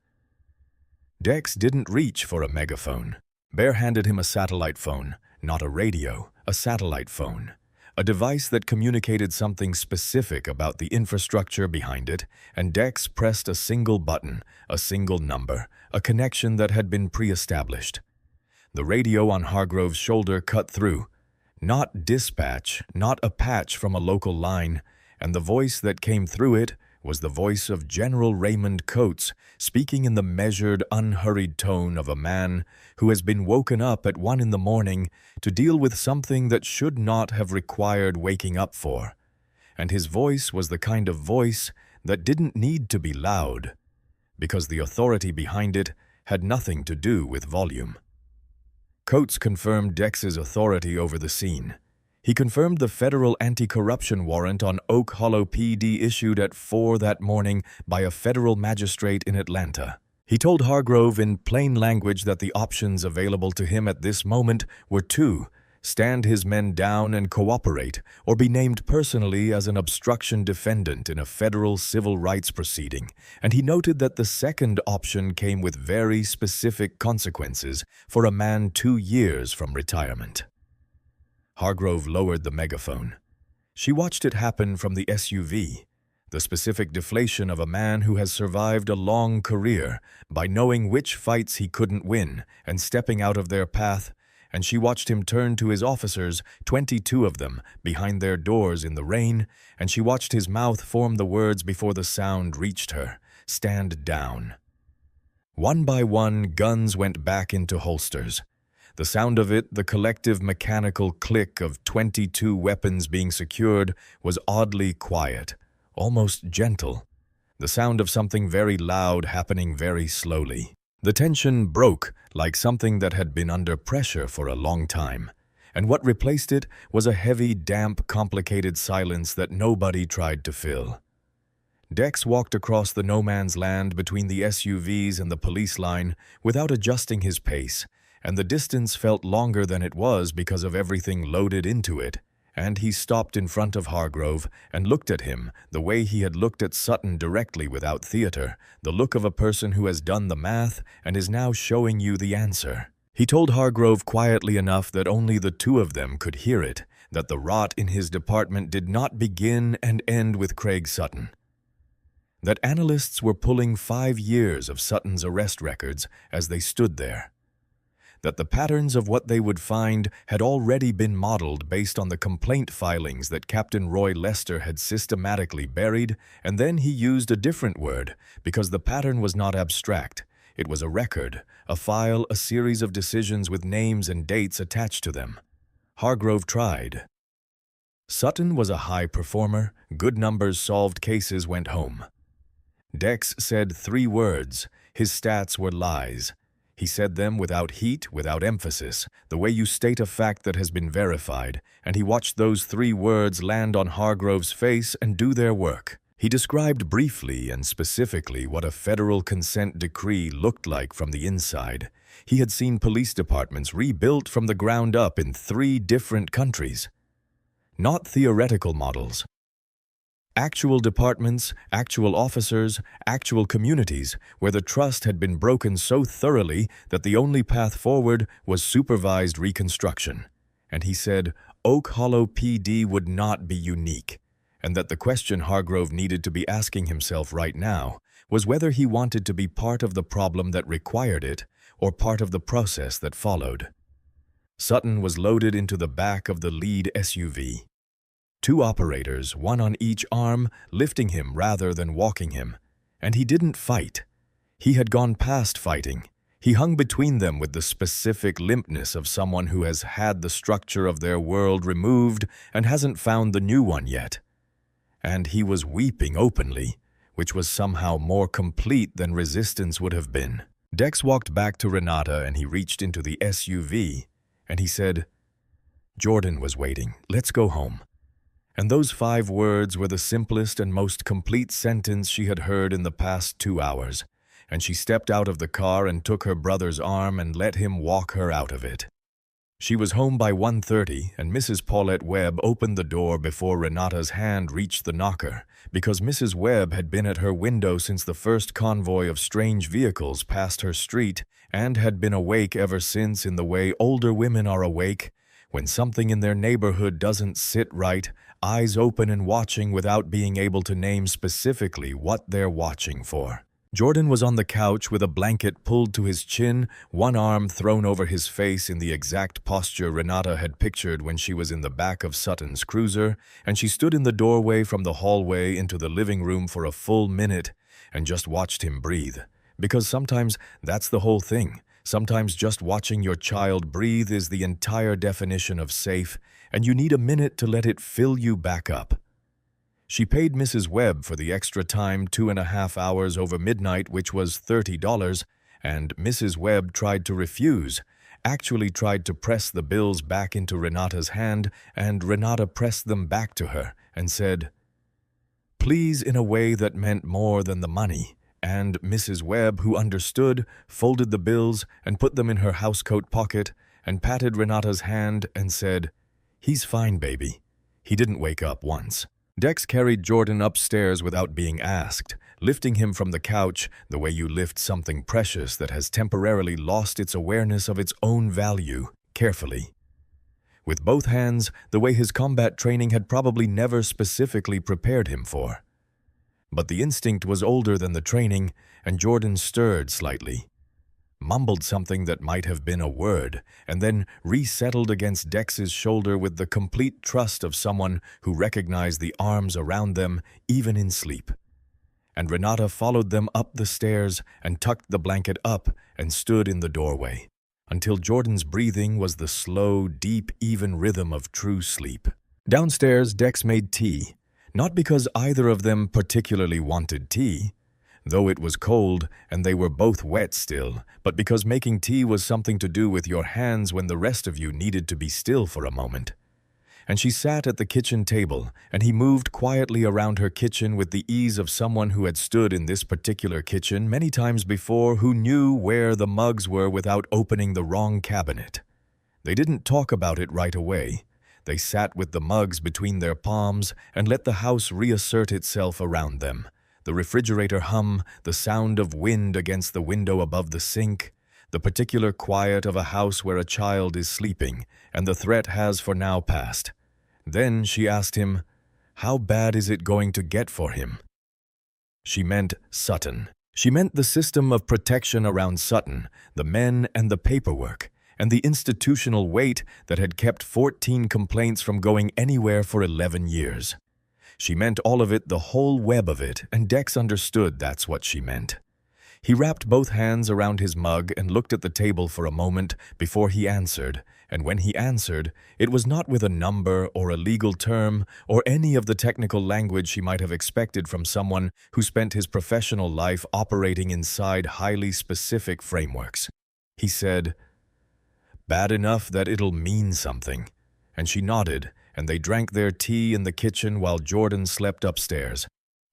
Dex didn't reach for a megaphone. Bear handed him a satellite phone, not a radio, a satellite phone, a device that communicated something specific about the infrastructure behind it, and Dex pressed a single button, a single number, a connection that had been pre-established. The radio on Hargrove's shoulder cut through. Not dispatch, not a patch from a local line, and the voice that came through it was the voice of General Raymond Coates, speaking in the measured, unhurried tone of a man who has been woken up at 1 in the morning to deal with something that should not have required waking up for. And his voice was the kind of voice that didn't need to be loud, because the authority behind it had nothing to do with volume. Coates confirmed Dex's authority over the scene. He confirmed the federal anti-corruption warrant on Oak Hollow PD issued at 4 that morning by a federal magistrate in Atlanta. He told Hargrove in plain language that the options available to him at this moment were two: stand his men down and cooperate, or be named personally as an obstruction defendant in a federal civil rights proceeding, and he noted that the second option came with very specific consequences for a man 2 years from retirement. Hargrove lowered the megaphone. She watched it happen from the SUV, the specific deflation of a man who has survived a long career by knowing which fights he couldn't win and stepping out of their path, and she watched him turn to his officers, 22 of them, behind their doors in the rain, and she watched his mouth form the words before the sound reached her: stand down. One by one, guns went back into holsters. The sound of it, the collective mechanical click of 22 weapons being secured, was oddly quiet, almost gentle. The sound of something very loud happening very slowly. The tension broke like something that had been under pressure for a long time, and what replaced it was a heavy, damp, complicated silence that nobody tried to fill. Dex walked across the no-man's land between the SUVs and the police line without adjusting his pace, and the distance felt longer than it was because of everything loaded into it, and he stopped in front of Hargrove and looked at him the way he had looked at Sutton directly without theater, the look of a person who has done the math and is now showing you the answer. He told Hargrove quietly enough that only the two of them could hear it, that the rot in his department did not begin and end with Craig Sutton. That analysts were pulling 5 years of Sutton's arrest records as they stood there. That the patterns of what they would find had already been modeled based on the complaint filings that Captain Roy Lester had systematically buried, and then he used a different word because the pattern was not abstract. It was a record, a file, a series of decisions with names and dates attached to them. Hargrove tried. Sutton was a high performer. Good numbers solved cases went home. Dex said 3 words. His stats were lies. He said them without heat, without emphasis, the way you state a fact that has been verified, and he watched those 3 words land on Hargrove's face and do their work. He described briefly and specifically what a federal consent decree looked like from the inside. He had seen police departments rebuilt from the ground up in 3 different countries. Not theoretical models. Actual departments, actual officers, actual communities where the trust had been broken so thoroughly that the only path forward was supervised reconstruction. And he said Oak Hollow PD would not be unique, and that the question Hargrove needed to be asking himself right now was whether he wanted to be part of the problem that required it or part of the process that followed. Sutton was loaded into the back of the lead SUV. 2 operators, 1 on each arm, lifting him rather than walking him. And he didn't fight. He had gone past fighting. He hung between them with the specific limpness of someone who has had the structure of their world removed and hasn't found the new one yet. And he was weeping openly, which was somehow more complete than resistance would have been. Dex walked back to Renata and he reached into the SUV, and he said, "Jordan was waiting. Let's go home." And those 5 words were the simplest and most complete sentence she had heard in the past 2 hours, and she stepped out of the car and took her brother's arm and let him walk her out of it. She was home by 1:30, and Mrs. Paulette Webb opened the door before Renata's hand reached the knocker, because Mrs. Webb had been at her window since the first convoy of strange vehicles passed her street and had been awake ever since in the way older women are awake when something in their neighborhood doesn't sit right, eyes open and watching without being able to name specifically what they're watching for. Jordan was on the couch with a blanket pulled to his chin, one arm thrown over his face in the exact posture Renata had pictured when she was in the back of Sutton's cruiser, and she stood in the doorway from the hallway into the living room for a full minute and just watched him breathe. Because sometimes that's the whole thing. Sometimes just watching your child breathe is the entire definition of safe, and you need a minute to let it fill you back up. She paid Mrs. Webb for the extra time, 2.5 hours over midnight, which was $30, and Mrs. Webb tried to refuse, actually tried to press the bills back into Renata's hand, and Renata pressed them back to her and said, "Please," in a way that meant more than the money. And Mrs. Webb, who understood, folded the bills and put them in her housecoat pocket and patted Renata's hand and said, "He's fine, baby." He didn't wake up once. Dex carried Jordan upstairs without being asked, lifting him from the couch the way you lift something precious that has temporarily lost its awareness of its own value, carefully. With both hands, the way his combat training had probably never specifically prepared him for. But the instinct was older than the training, and Jordan stirred slightly, mumbled something that might have been a word, and then resettled against Dex's shoulder with the complete trust of someone who recognized the arms around them even in sleep. And Renata followed them up the stairs and tucked the blanket up and stood in the doorway, until Jordan's breathing was the slow, deep, even rhythm of true sleep. Downstairs, Dex made tea. Not because either of them particularly wanted tea, though it was cold and they were both wet still, but because making tea was something to do with your hands when the rest of you needed to be still for a moment. And she sat at the kitchen table, and he moved quietly around her kitchen with the ease of someone who had stood in this particular kitchen many times before, who knew where the mugs were without opening the wrong cabinet. They didn't talk about it right away. They sat with the mugs between their palms and let the house reassert itself around them. The refrigerator hum, the sound of wind against the window above the sink, the particular quiet of a house where a child is sleeping, and the threat has for now passed. Then she asked him, how bad is it going to get for him? She meant Sutton. She meant the system of protection around Sutton, the men and the paperwork, and the institutional weight that had kept 14 complaints from going anywhere for 11 years. She meant all of it, the whole web of it, and Dex understood that's what she meant. He wrapped both hands around his mug and looked at the table for a moment before he answered, and when he answered, it was not with a number or a legal term or any of the technical language she might have expected from someone who spent his professional life operating inside highly specific frameworks. He said, "Bad enough that it'll mean something." And she nodded, and they drank their tea in the kitchen while Jordan slept upstairs.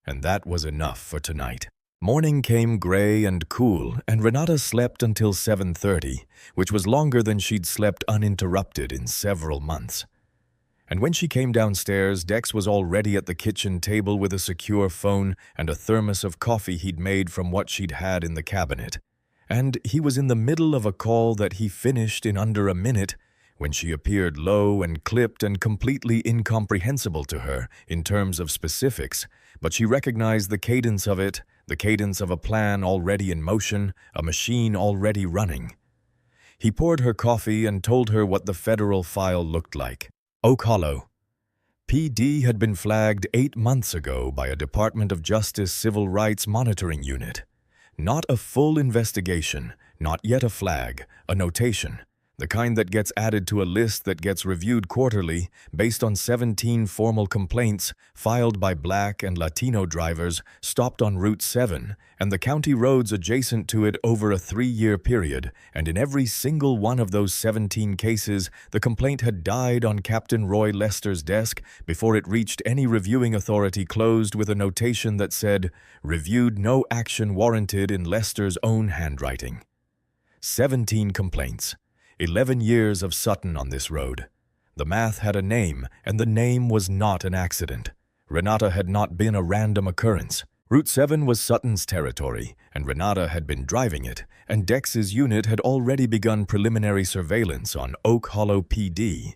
And that was enough for tonight. Morning came gray and cool, and Renata slept until 7:30, which was longer than she'd slept uninterrupted in several months. And when she came downstairs, Dex was already at the kitchen table with a secure phone and a thermos of coffee he'd made from what she'd had in the cabinet. And he was in the middle of a call that he finished in under a minute when she appeared low and clipped and completely incomprehensible to her in terms of specifics, but she recognized the cadence of it, the cadence of a plan already in motion, a machine already running. He poured her coffee and told her what the federal file looked like. Oak Hollow. PD had been flagged 8 months ago by a Department of Justice Civil Rights Monitoring Unit. Not a full investigation, not yet a flag, a notation. The kind that gets added to a list that gets reviewed quarterly based on 17 formal complaints filed by Black and Latino drivers stopped on Route 7 and the county roads adjacent to it over a 3-year period, and in every single one of those 17 cases, the complaint had died on Captain Roy Lester's desk before it reached any reviewing authority, closed with a notation that said, "Reviewed, no action warranted," in Lester's own handwriting. 17 complaints. 11 years of Sutton on this road. The math had a name, and the name was not an accident. Renata had not been a random occurrence. Route 7 was Sutton's territory, and Renata had been driving it, and Dex's unit had already begun preliminary surveillance on Oak Hollow PD.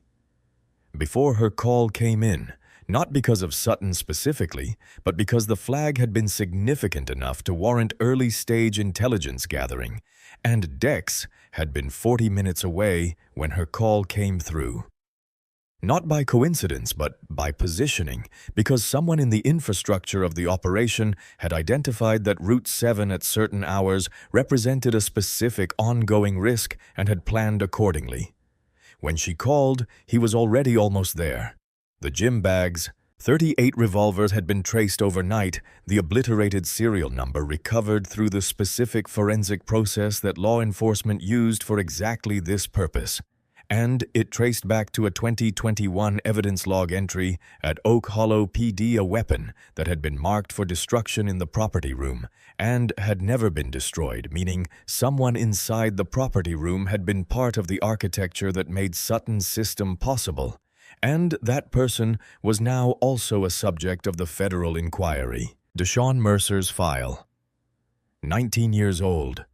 Before her call came in, not because of Sutton specifically, but because the flag had been significant enough to warrant early-stage intelligence gathering, and Dex had been 40 minutes away when her call came through. Not by coincidence, but by positioning, because someone in the infrastructure of the operation had identified that Route 7 at certain hours represented a specific ongoing risk and had planned accordingly. When she called, he was already almost there. The gym bags, 38 revolvers had been traced overnight, the obliterated serial number recovered through the specific forensic process that law enforcement used for exactly this purpose. And it traced back to a 2021 evidence log entry at Oak Hollow PD, a weapon that had been marked for destruction in the property room and had never been destroyed, meaning someone inside the property room had been part of the architecture that made Sutton's system possible. And that person was now also a subject of the federal inquiry. Deshaun Mercer's file. 19 years old.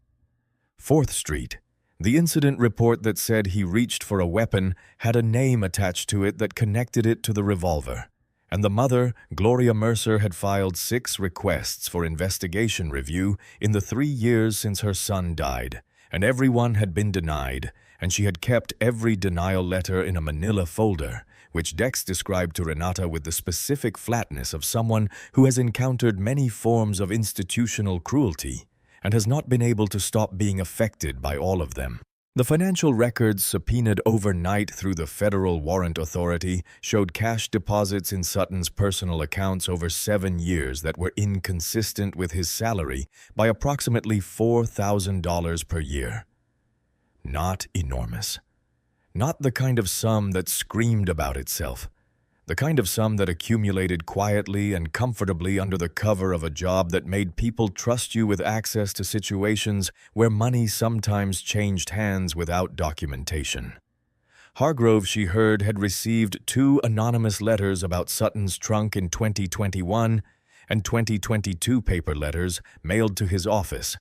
4th Street. The incident report that said he reached for a weapon had a name attached to it that connected it to the revolver. And the mother, Gloria Mercer, had filed 6 requests for investigation review in the 3 years since her son died, and every one had been denied, and she had kept every denial letter in a manila folder, which Dex described to Renata with the specific flatness of someone who has encountered many forms of institutional cruelty and has not been able to stop being affected by all of them. The financial records subpoenaed overnight through the Federal Warrant Authority showed cash deposits in Sutton's personal accounts over 7 years that were inconsistent with his salary by approximately $4,000 per year. Not enormous. Not the kind of sum that screamed about itself. The kind of sum that accumulated quietly and comfortably under the cover of a job that made people trust you with access to situations where money sometimes changed hands without documentation. Hargrove, she heard, had received 2 anonymous letters about Sutton's trunk in 2021 and 2022 paper letters mailed to his office,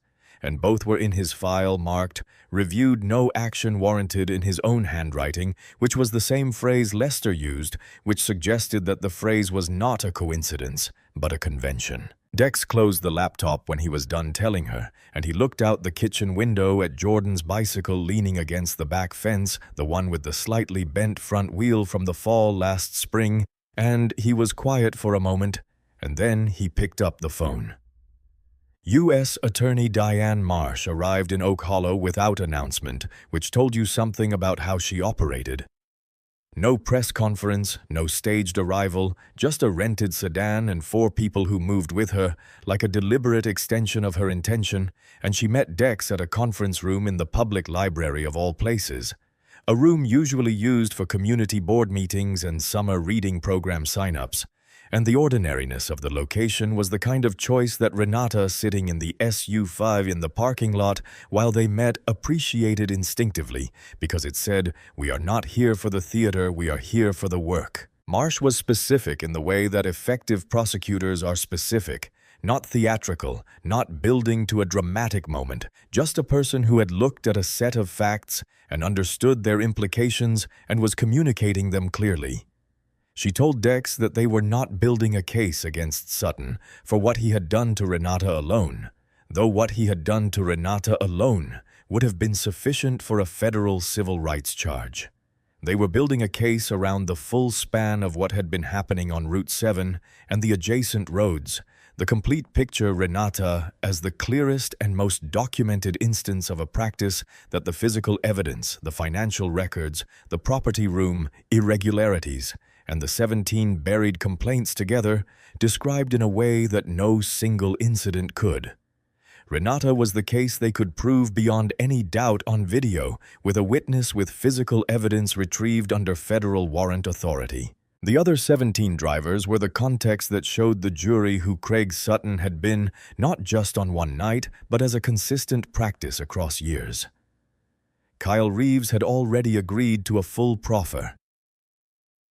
and both were in his file marked, "Reviewed, no action warranted," in his own handwriting, which was the same phrase Lester used, which suggested that the phrase was not a coincidence, but a convention. Dex closed the laptop when he was done telling her, and he looked out the kitchen window at Jordan's bicycle leaning against the back fence, the one with the slightly bent front wheel from the fall last spring, and he was quiet for a moment, and then he picked up the phone. U.S. Attorney Diane Marsh arrived in Oak Hollow without announcement, which told you something about how she operated. No press conference, no staged arrival, just a rented sedan and 4 people who moved with her, like a deliberate extension of her intention, and she met Dex at a conference room in the public library of all places. A room usually used for community board meetings and summer reading program sign-ups. And the ordinariness of the location was the kind of choice that Renata, sitting in the SU-5 in the parking lot while they met, appreciated instinctively, because it said, "We are not here for the theater, we are here for the work." Marsh was specific in the way that effective prosecutors are specific, not theatrical, not building to a dramatic moment, just a person who had looked at a set of facts and understood their implications and was communicating them clearly. She told Dex that they were not building a case against Sutton for what he had done to Renata alone, though what he had done to Renata alone would have been sufficient for a federal civil rights charge. They were building a case around the full span of what had been happening on Route 7 and the adjacent roads, the complete picture Renata as the clearest and most documented instance of a practice that the physical evidence, the financial records, the property room irregularities, and the 17 buried complaints together described in a way that no single incident could. Renata was the case they could prove beyond any doubt on video, with a witness with physical evidence retrieved under federal warrant authority. The other 17 drivers were the context that showed the jury who Craig Sutton had been, not just on one night, but as a consistent practice across years. Kyle Reeves had already agreed to a full proffer.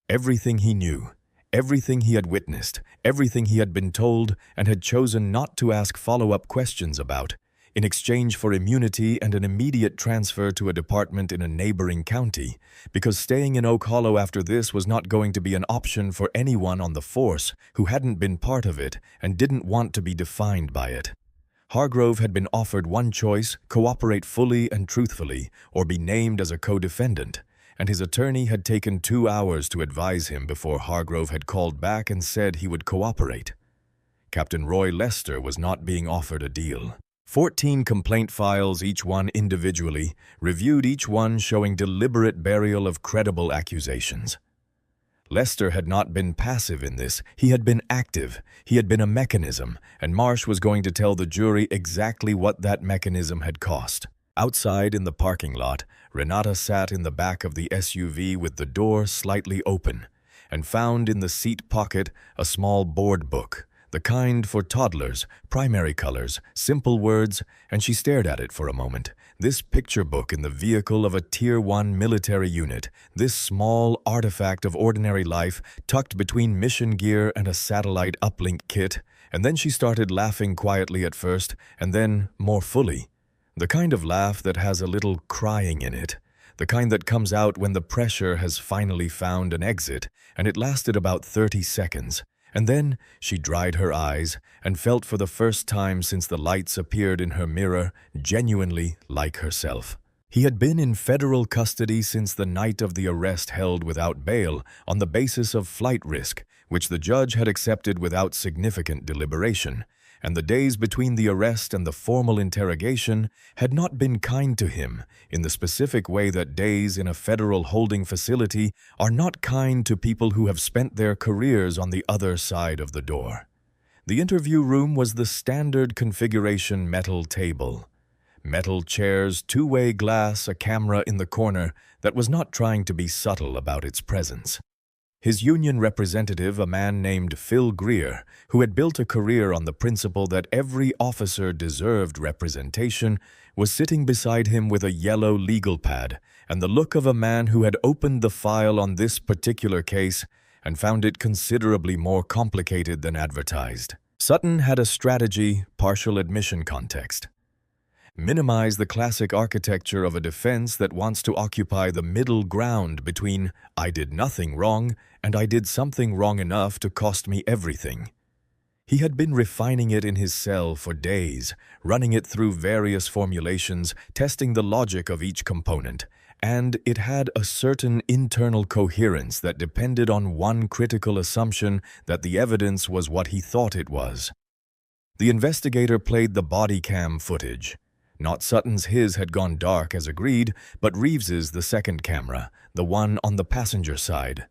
Everything he knew, everything he had witnessed, everything he had been told and had chosen not to ask follow-up questions about, in exchange for immunity and an immediate transfer to a department in a neighboring county, because staying in Oak Hollow after this was not going to be an option for anyone on the force who hadn't been part of it and didn't want to be defined by it. Hargrove had been offered one choice: cooperate fully and truthfully, or be named as a co-defendant, and his attorney had taken 2 hours to advise him before Hargrove had called back and said he would cooperate. Captain Roy Lester was not being offered a deal. 14 complaint files, each one individually, reviewed, each one showing deliberate burial of credible accusations. Lester had not been passive in this, he had been active, he had been a mechanism, and Marsh was going to tell the jury exactly what that mechanism had cost. Outside in the parking lot, Renata sat in the back of the SUV with the door slightly open, and found in the seat pocket a small board book, the kind for toddlers, primary colors, simple words, and she stared at it for a moment. This picture book in the vehicle of a Tier 1 military unit, this small artifact of ordinary life tucked between mission gear and a satellite uplink kit, and then she started laughing quietly at first, and then more fully. The kind of laugh that has a little crying in it, the kind that comes out when the pressure has finally found an exit, and it lasted about 30 seconds. And then she dried her eyes and felt for the first time since the lights appeared in her mirror genuinely like herself. He had been in federal custody since the night of the arrest, held without bail on the basis of flight risk, which the judge had accepted without significant deliberation, and the days between the arrest and the formal interrogation had not been kind to him in the specific way that days in a federal holding facility are not kind to people who have spent their careers on the other side of the door. The interview room was the standard configuration metal table. Metal chairs, two-way glass, a camera in the corner that was not trying to be subtle about its presence. His union representative, a man named Phil Greer, who had built a career on the principle that every officer deserved representation, was sitting beside him with a yellow legal pad and the look of a man who had opened the file on this particular case and found it considerably more complicated than advertised. Sutton had a strategy, partial admission context. Minimize the classic architecture of a defense that wants to occupy the middle ground between "I did nothing wrong" and "I did something wrong enough to cost me everything." He had been refining it in his cell for days, running it through various formulations, testing the logic of each component, and it had a certain internal coherence that depended on one critical assumption that the evidence was what he thought it was. The investigator played the body cam footage. Not Sutton's his had gone dark as agreed, but Reeves's the second camera, the one on the passenger side.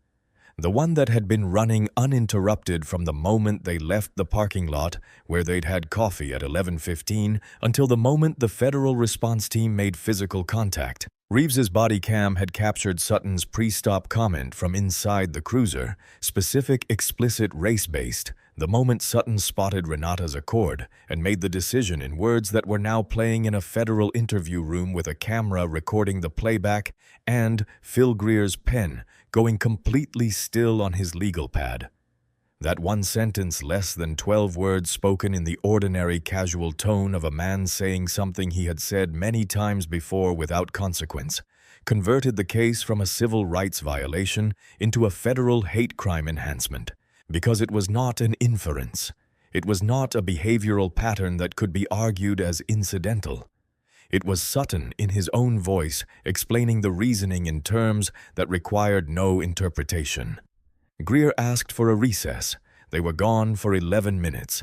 The one that had been running uninterrupted from the moment they left the parking lot where they'd had coffee at 11:15 until the moment the federal response team made physical contact. Reeves's body cam had captured Sutton's pre-stop comment from inside the cruiser, specific, explicit, race-based, the moment Sutton spotted Renata's Accord and made the decision in words that were now playing in a federal interview room with a camera recording the playback and Phil Greer's pen going completely still on his legal pad. That one sentence, less than 12 words spoken in the ordinary casual tone of a man saying something he had said many times before without consequence, converted the case from a civil rights violation into a federal hate crime enhancement, because it was not an inference. It was not a behavioral pattern that could be argued as incidental. It was Sutton, in his own voice, explaining the reasoning in terms that required no interpretation. Greer asked for a recess. They were gone for 11 minutes.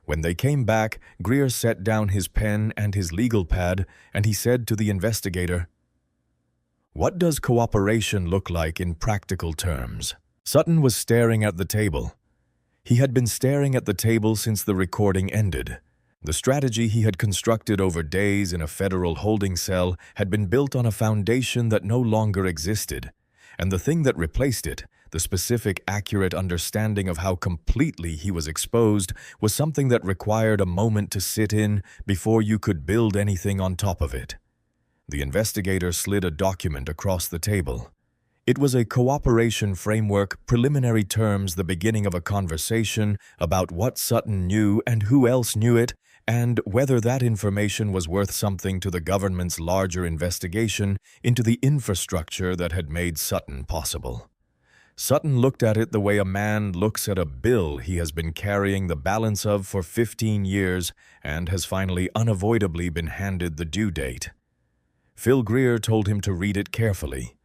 When they came back, Greer set down his pen and his legal pad, and he said to the investigator, "What does cooperation look like in practical terms?" Sutton was staring at the table. He had been staring at the table since the recording ended. The strategy he had constructed over days in a federal holding cell had been built on a foundation that no longer existed, and the thing that replaced it, the specific, accurate understanding of how completely he was exposed, was something that required a moment to sit in before you could build anything on top of it. The investigator slid a document across the table. It was a cooperation framework, preliminary terms, the beginning of a conversation about what Sutton knew and who else knew it, and whether that information was worth something to the government's larger investigation into the infrastructure that had made Sutton possible. Sutton looked at it the way a man looks at a bill he has been carrying the balance of for 15 years and has finally unavoidably been handed the due date. Phil Greer told him to read it carefully.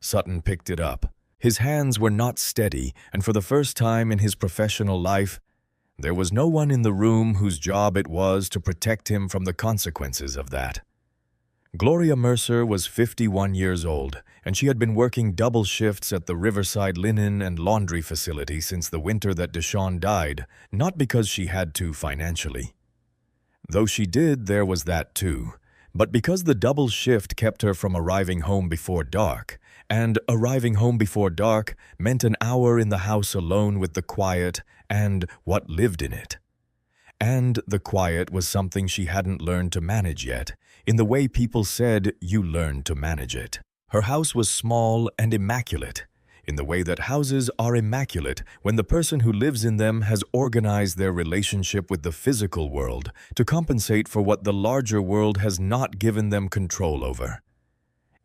Sutton picked it up. His hands were not steady, and for the first time in his professional life, there was no one in the room whose job it was to protect him from the consequences of that. Gloria Mercer was 51 years old, and she had been working double shifts at the Riverside Linen and Laundry facility since the winter that Deshawn died, not because she had to financially. Though she did, there was that too, but because the double shift kept her from arriving home before dark, and arriving home before dark meant an hour in the house alone with the quiet and what lived in it. And the quiet was something she hadn't learned to manage yet, in the way people said you learn to manage it. Her house was small and immaculate, in the way that houses are immaculate when the person who lives in them has organized their relationship with the physical world to compensate for what the larger world has not given them control over.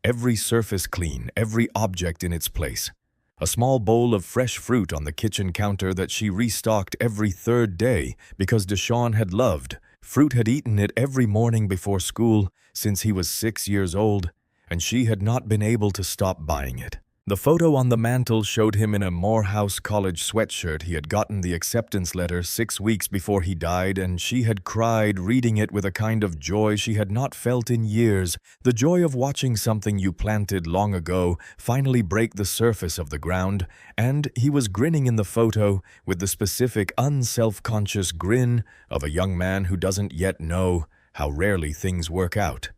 Every surface clean, every object in its place. A small bowl of fresh fruit on the kitchen counter that she restocked every third day because Deshawn had loved. Fruit had eaten it every morning before school since he was 6 years old, and she had not been able to stop buying it. The photo on the mantel showed him in a Morehouse College sweatshirt he had gotten the acceptance letter 6 weeks before he died, and she had cried reading it with a kind of joy she had not felt in years, the joy of watching something you planted long ago finally break the surface of the ground, and he was grinning in the photo with the specific unself-conscious grin of a young man who doesn't yet know how rarely things work out.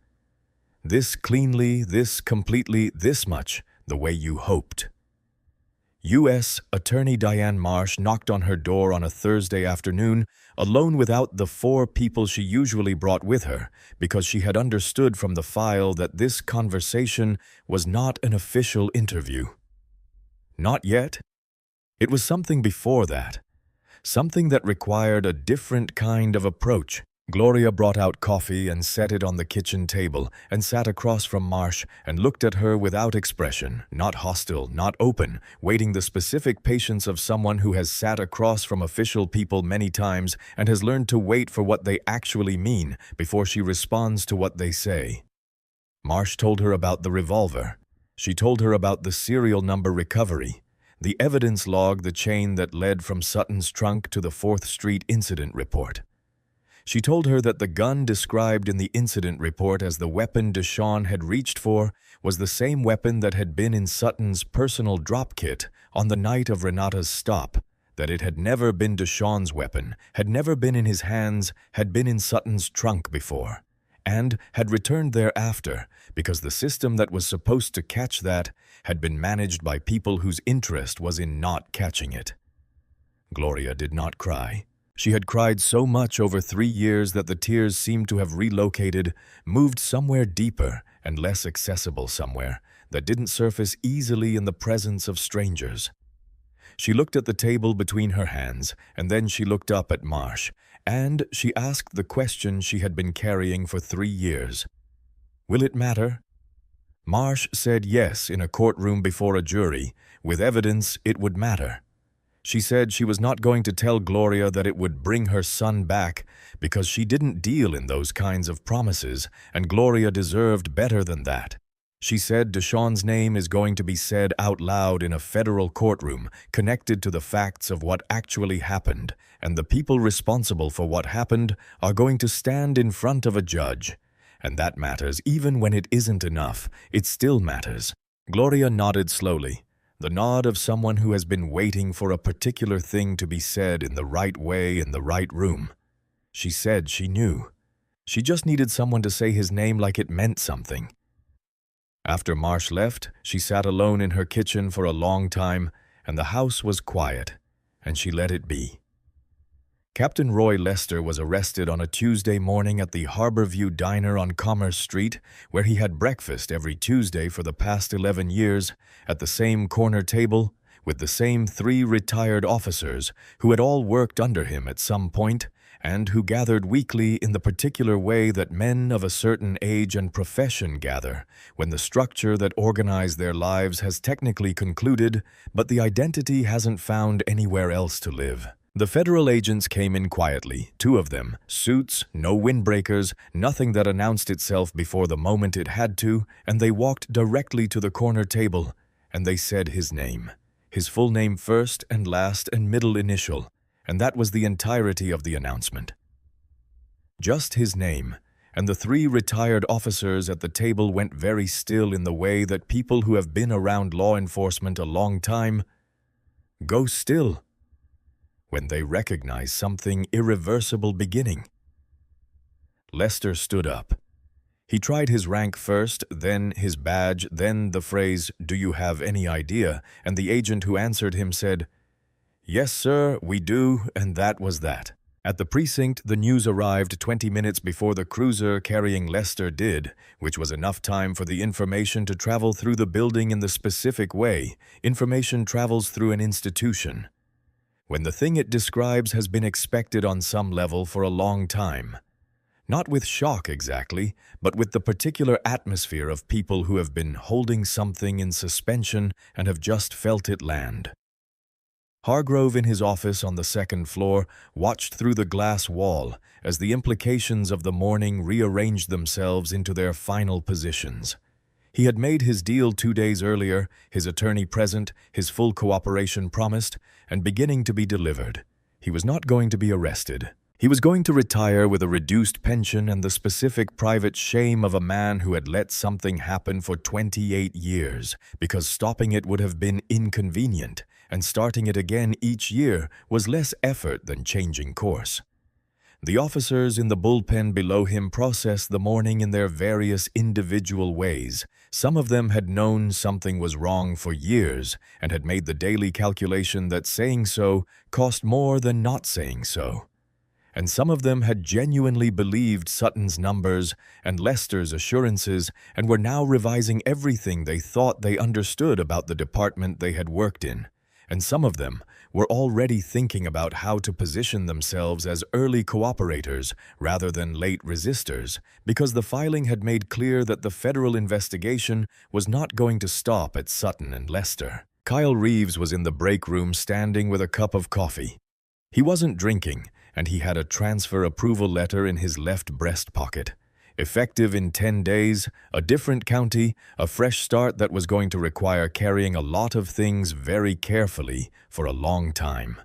This cleanly, this completely, this much the way you hoped. U.S. Attorney Diane Marsh knocked on her door on a Thursday afternoon, alone without the 4 people she usually brought with her, because she had understood from the file that this conversation was not an official interview. Not yet. It was something before that, something that required a different kind of approach. Gloria brought out coffee and set it on the kitchen table and sat across from Marsh and looked at her without expression, not hostile, not open, waiting the specific patience of someone who has sat across from official people many times and has learned to wait for what they actually mean before she responds to what they say. Marsh told her about the revolver. She told her about the serial number recovery, the evidence log, the chain that led from Sutton's trunk to the 4th Street incident report. She told her that the gun described in the incident report as the weapon Deshawn had reached for was the same weapon that had been in Sutton's personal drop kit on the night of Renata's stop, that it had never been Deshawn's weapon, had never been in his hands, had been in Sutton's trunk before, and had returned thereafter because the system that was supposed to catch that had been managed by people whose interest was in not catching it. Gloria did not cry. She had cried so much over 3 years that the tears seemed to have relocated, moved somewhere deeper and less accessible somewhere that didn't surface easily in the presence of strangers. She looked at the table between her hands, and then she looked up at Marsh, and she asked the question she had been carrying for 3 years. Will it matter? Marsh said yes in a courtroom before a jury. With evidence, it would matter. She said she was not going to tell Gloria that it would bring her son back because she didn't deal in those kinds of promises, and Gloria deserved better than that. She said Deshawn's name is going to be said out loud in a federal courtroom, connected to the facts of what actually happened, and the people responsible for what happened are going to stand in front of a judge. And that matters. Even when it isn't enough, it still matters. Gloria nodded slowly, the nod of someone who has been waiting for a particular thing to be said in the right way in the right room. She said she knew. She just needed someone to say his name like it meant something. After Marsh left, she sat alone in her kitchen for a long time, and the house was quiet, and she let it be. Captain Roy Lester was arrested on a Tuesday morning at the Harborview Diner on Commerce Street, where he had breakfast every Tuesday for the past 11 years, at the same corner table, with the same 3 retired officers who had all worked under him at some point, and who gathered weekly in the particular way that men of a certain age and profession gather, when the structure that organized their lives has technically concluded, but the identity hasn't found anywhere else to live. The federal agents came in quietly, 2 of them, suits, no windbreakers, nothing that announced itself before the moment it had to, and they walked directly to the corner table, and they said his name. His full name first and last and middle initial, and that was the entirety of the announcement. Just his name, and the 3 retired officers at the table went very still in the way that people who have been around law enforcement a long time go still when they recognize something irreversible beginning. Lester stood up. He tried his rank first, then his badge, then the phrase, "Do you have any idea?" and the agent who answered him said, "Yes, sir, we do," and that was that. At the precinct, the news arrived 20 minutes before the cruiser carrying Lester did, which was enough time for the information to travel through the building in the specific way information travels through an institution, when the thing it describes has been expected on some level for a long time. Not with shock exactly, but with the particular atmosphere of people who have been holding something in suspension and have just felt it land. Hargrove in his office on the 2nd floor watched through the glass wall as the implications of the morning rearranged themselves into their final positions. He had made his deal 2 days earlier, his attorney present, his full cooperation promised, and beginning to be delivered. He was not going to be arrested. He was going to retire with a reduced pension and the specific private shame of a man who had let something happen for 28 years, because stopping it would have been inconvenient, and starting it again each year was less effort than changing course. The officers in the bullpen below him processed the morning in their various individual ways. Some of them had known something was wrong for years and had made the daily calculation that saying so cost more than not saying so. And some of them had genuinely believed Sutton's numbers and Lester's assurances and were now revising everything they thought they understood about the department they had worked in. And some of them were already thinking about how to position themselves as early cooperators rather than late resistors, because the filing had made clear that the federal investigation was not going to stop at Sutton and Lester. Kyle Reeves was in the break room standing with a cup of coffee. He wasn't drinking, and he had a transfer approval letter in his left breast pocket. Effective in 10 days, a different county, a fresh start that was going to require carrying a lot of things very carefully for a long time.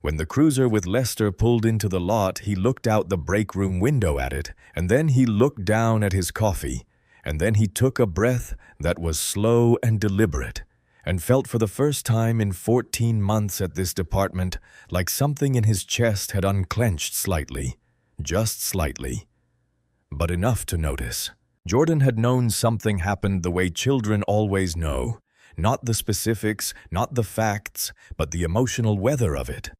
When the cruiser with Lester pulled into the lot, he looked out the break room window at it, and then he looked down at his coffee, and then he took a breath that was slow and deliberate, and felt for the first time in 14 months at this department like something in his chest had unclenched slightly, just slightly, but enough to notice. Jordan had known something happened the way children always know, not the specifics, not the facts, but the emotional weather of it.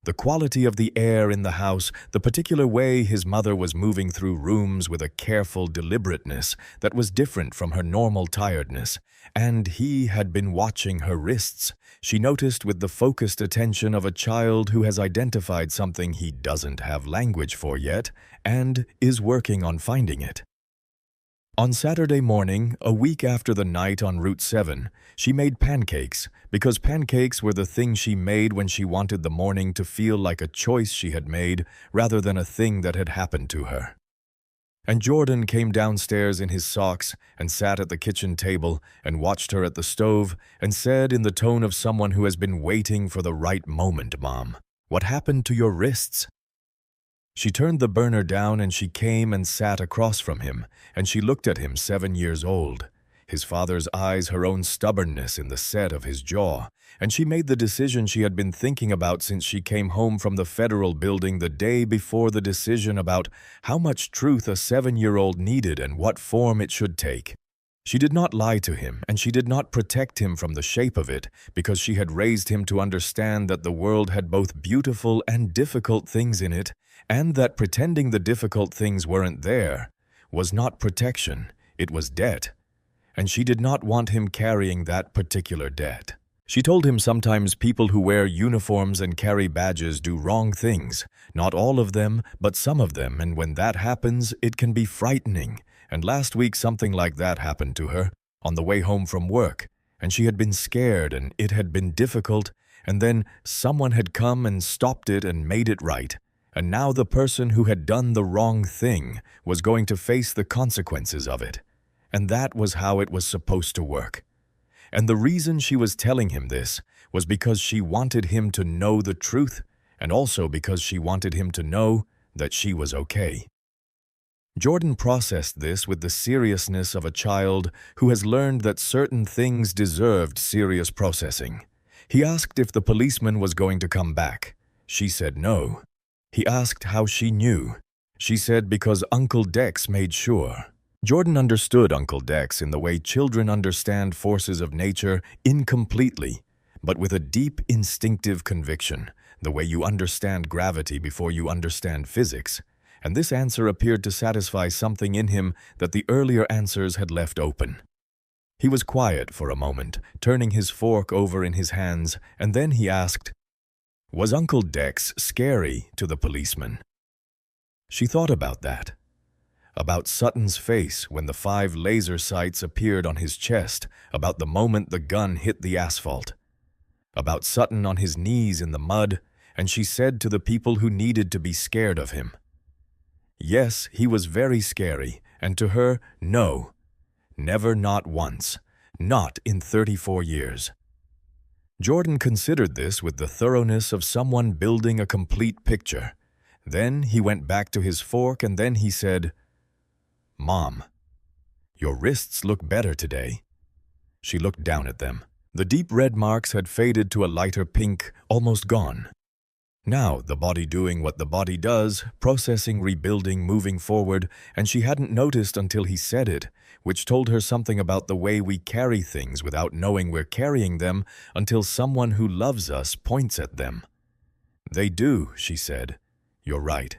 The quality of the air in the house, the particular way his mother was moving through rooms with a careful deliberateness that was different from her normal tiredness, and he had been watching her wrists. She noticed with the focused attention of a child who has identified something he doesn't have language for yet and is working on finding it. On Saturday morning, a week after the night on Route 7, she made pancakes because pancakes were the thing she made when she wanted the morning to feel like a choice she had made rather than a thing that had happened to her. And Jordan came downstairs in his socks and sat at the kitchen table and watched her at the stove and said in the tone of someone who has been waiting for the right moment, "Mom, what happened to your wrists?" She turned the burner down and she came and sat across from him, and she looked at him 7 years old, his father's eyes her own stubbornness in the set of his jaw, and she made the decision she had been thinking about since she came home from the federal building the day before, the decision about how much truth a 7-year-old needed and what form it should take. She did not lie to him, and she did not protect him from the shape of it, because she had raised him to understand that the world had both beautiful and difficult things in it, and that pretending the difficult things weren't there was not protection, it was debt. And she did not want him carrying that particular debt. She told him sometimes people who wear uniforms and carry badges do wrong things, not all of them, but some of them, and when that happens, it can be frightening. And last week something like that happened to her, on the way home from work, and she had been scared and it had been difficult, and then someone had come and stopped it and made it right. And now the person who had done the wrong thing was going to face the consequences of it. And that was how it was supposed to work. And the reason she was telling him this was because she wanted him to know the truth, and also because she wanted him to know that she was okay. Jordan processed this with the seriousness of a child who has learned that certain things deserved serious processing. He asked if the policeman was going to come back. She said no. He asked how she knew. She said because Uncle Dex made sure. Jordan understood Uncle Dex in the way children understand forces of nature incompletely, but with a deep instinctive conviction, the way you understand gravity before you understand physics. And this answer appeared to satisfy something in him that the earlier answers had left open. He was quiet for a moment, turning his fork over in his hands, and then he asked, "Was Uncle Dex scary to the policeman?" She thought about that. About Sutton's face when the 5 laser sights appeared on his chest, about the moment the gun hit the asphalt. About Sutton on his knees in the mud, and she said to the people who needed to be scared of him. Yes, he was very scary, and to her, no. Never, not once. Not in 34 years. Jordan considered this with the thoroughness of someone building a complete picture. Then he went back to his fork and then he said, "Mom, your wrists look better today." She looked down at them. The deep red marks had faded to a lighter pink, almost gone. Now, the body doing what the body does, processing, rebuilding, moving forward, and she hadn't noticed until he said it, which told her something about the way we carry things without knowing we're carrying them until someone who loves us points at them. "They do," she said. "You're right."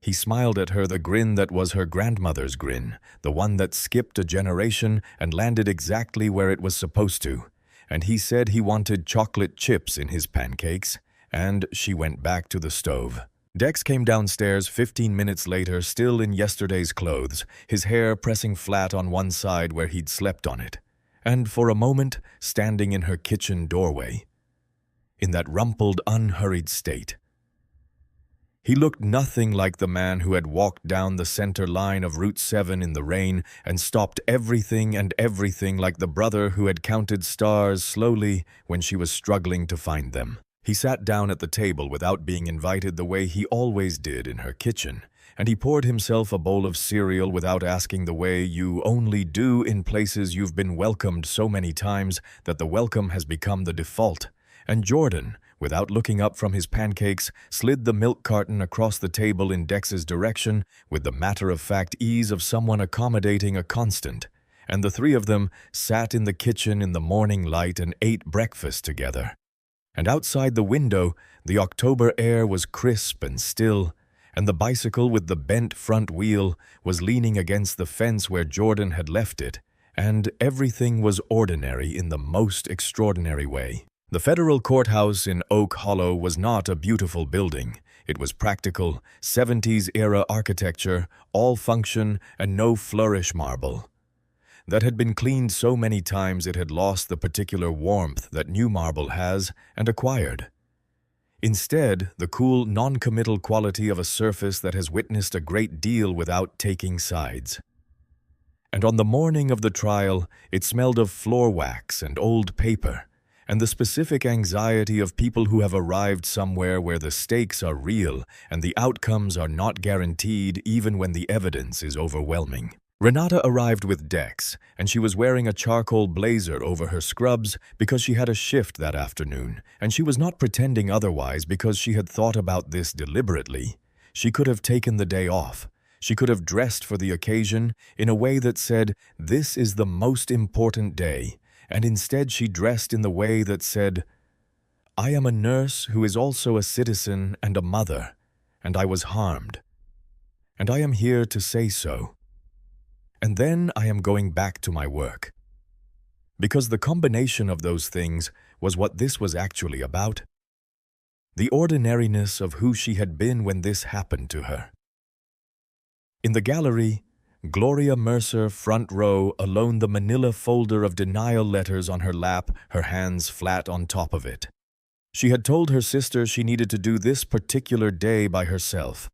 He smiled at her, the grin that was her grandmother's grin, the one that skipped a generation and landed exactly where it was supposed to. And he said he wanted chocolate chips in his pancakes, and she went back to the stove. Dex came downstairs 15 minutes later, still in yesterday's clothes, his hair pressing flat on one side where he'd slept on it, and for a moment standing in her kitchen doorway, in that rumpled, unhurried state. He looked nothing like the man who had walked down the center line of Route 7 in the rain and stopped everything and everything, like the brother who had counted stars slowly when she was struggling to find them. He sat down at the table without being invited the way he always did in her kitchen, and he poured himself a bowl of cereal without asking the way you only do in places you've been welcomed so many times that the welcome has become the default. And Jordan, without looking up from his pancakes, slid the milk carton across the table in Dex's direction with the matter-of-fact ease of someone accommodating a constant, and the three of them sat in the kitchen in the morning light and ate breakfast together. And outside the window, the October air was crisp and still, and the bicycle with the bent front wheel was leaning against the fence where Jordan had left it, and everything was ordinary in the most extraordinary way. The federal courthouse in Oak Hollow was not a beautiful building. It was practical, 70s-era architecture, all function and no flourish marble that had been cleaned so many times it had lost the particular warmth that new marble has and acquired. Instead, the cool, non-committal quality of a surface that has witnessed a great deal without taking sides. And on the morning of the trial, it smelled of floor wax and old paper, and the specific anxiety of people who have arrived somewhere where the stakes are real and the outcomes are not guaranteed even when the evidence is overwhelming. Renata arrived with Dex, and she was wearing a charcoal blazer over her scrubs because she had a shift that afternoon, and she was not pretending otherwise because she had thought about this deliberately. She could have taken the day off. She could have dressed for the occasion in a way that said, "This is the most important day," and instead she dressed in the way that said, "I am a nurse who is also a citizen and a mother, and I was harmed. And I am here to say so. And then I am going back to my work." Because the combination of those things was what this was actually about. The ordinariness of who she had been when this happened to her. In the gallery, Gloria Mercer, front row, alone, the manila folder of denial letters on her lap, her hands flat on top of it. She had told her sister she needed to do this particular day by herself.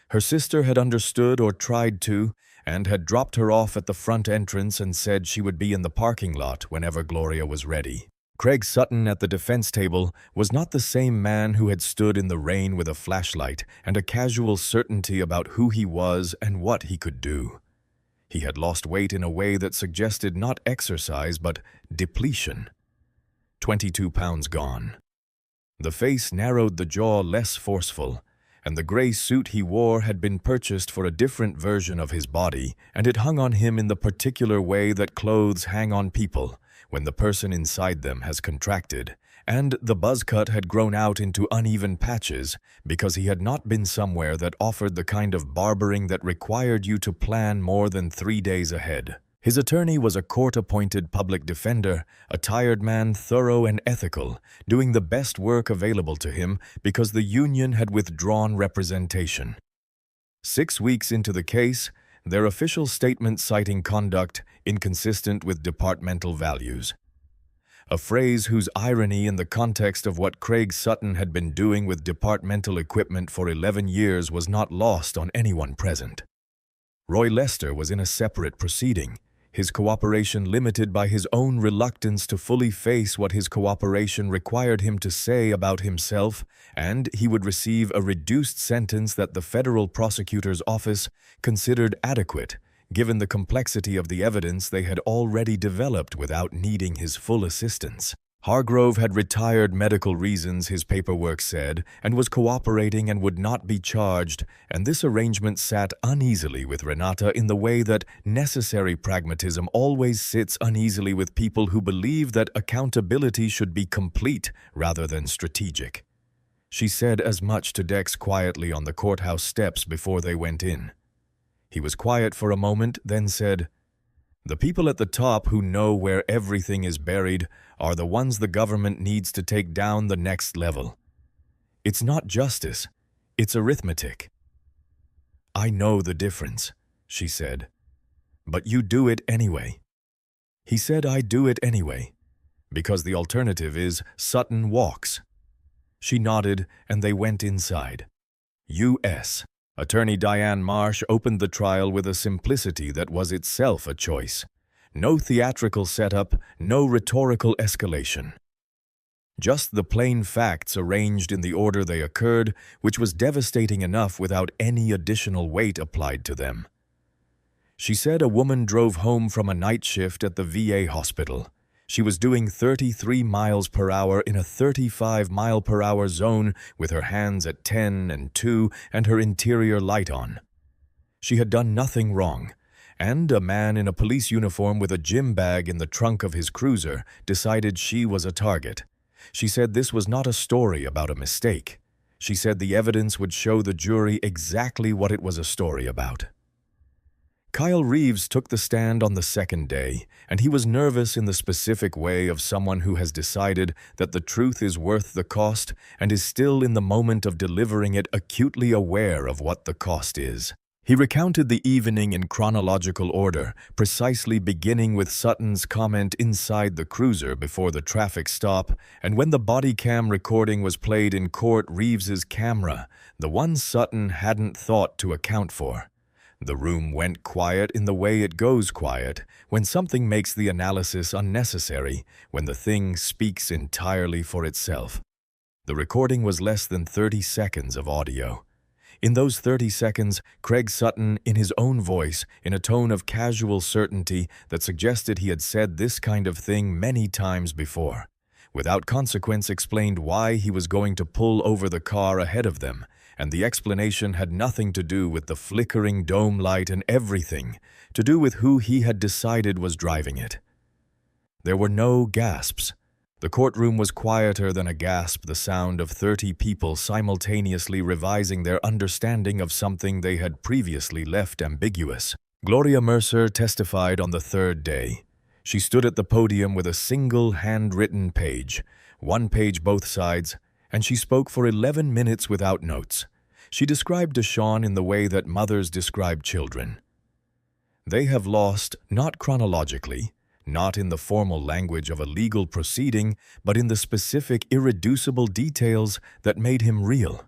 Her sister had understood or tried to, and had dropped her off at the front entrance and said she would be in the parking lot whenever Gloria was ready. Craig Sutton at the defense table was not the same man who had stood in the rain with a flashlight and a casual certainty about who he was and what he could do. He had lost weight in a way that suggested not exercise but depletion. 22 pounds gone. The face narrowed, the jaw less forceful, and the gray suit he wore had been purchased for a different version of his body, and it hung on him in the particular way that clothes hang on people when the person inside them has contracted, and the buzz cut had grown out into uneven patches because he had not been somewhere that offered the kind of barbering that required you to plan more than 3 days ahead. His attorney was a court-appointed public defender, a tired man, thorough and ethical, doing the best work available to him because the union had withdrawn representation. 6 weeks into the case, their official statement citing conduct inconsistent with departmental values. A phrase whose irony in the context of what Craig Sutton had been doing with departmental equipment for 11 years was not lost on anyone present. Roy Lester was in a separate proceeding, his cooperation limited by his own reluctance to fully face what his cooperation required him to say about himself, and he would receive a reduced sentence that the federal prosecutor's office considered adequate, given the complexity of the evidence they had already developed without needing his full assistance. Hargrove had retired medical reasons, his paperwork said, and was cooperating and would not be charged, and this arrangement sat uneasily with Renata in the way that necessary pragmatism always sits uneasily with people who believe that accountability should be complete rather than strategic. She said as much to Dex quietly on the courthouse steps before they went in. He was quiet for a moment, then said, "The people at the top who know where everything is buried are the ones the government needs to take down the next level. It's not justice, it's arithmetic." "I know the difference," she said. "But you do it anyway." He said, "I do it anyway, because the alternative is Sutton walks." She nodded, and they went inside. U.S. Attorney Diane Marsh opened the trial with a simplicity that was itself a choice. No theatrical setup, no rhetorical escalation. just the plain facts arranged in the order they occurred, which was devastating enough without any additional weight applied to them. She said a woman drove home from a night shift at the VA hospital. She was doing 33 miles per hour in a 35-mile-per-hour zone with her hands at 10 and 2 and her interior light on. She had done nothing wrong, and a man in a police uniform with a gym bag in the trunk of his cruiser decided she was a target. She said this was not a story about a mistake. She said the evidence would show the jury exactly what it was a story about. Kyle Reeves took the stand on the second day, and he was nervous in the specific way of someone who has decided that the truth is worth the cost and is still in the moment of delivering it acutely aware of what the cost is. He recounted the evening in chronological order, precisely beginning with Sutton's comment inside the cruiser before the traffic stop, and when the body cam recording was played in court, Reeves's camera, the one Sutton hadn't thought to account for. The room went quiet in the way it goes quiet, when something makes the analysis unnecessary, when the thing speaks entirely for itself. The recording was less than 30 seconds of audio. In those 30 seconds, Craig Sutton, in his own voice, in a tone of casual certainty that suggested he had said this kind of thing many times before, without consequence explained why he was going to pull over the car ahead of them, and the explanation had nothing to do with the flickering dome light and everything to do with who he had decided was driving it. There were no gasps. The courtroom was quieter than a gasp, the sound of 30 people simultaneously revising their understanding of something they had previously left ambiguous. Gloria Mercer testified on the third day. She stood at the podium with a single handwritten page, one page both sides, and she spoke for 11 minutes without notes. She described Deshawn in the way that mothers describe children. They have lost, not chronologically, not in the formal language of a legal proceeding, but in the specific, irreducible details that made him real.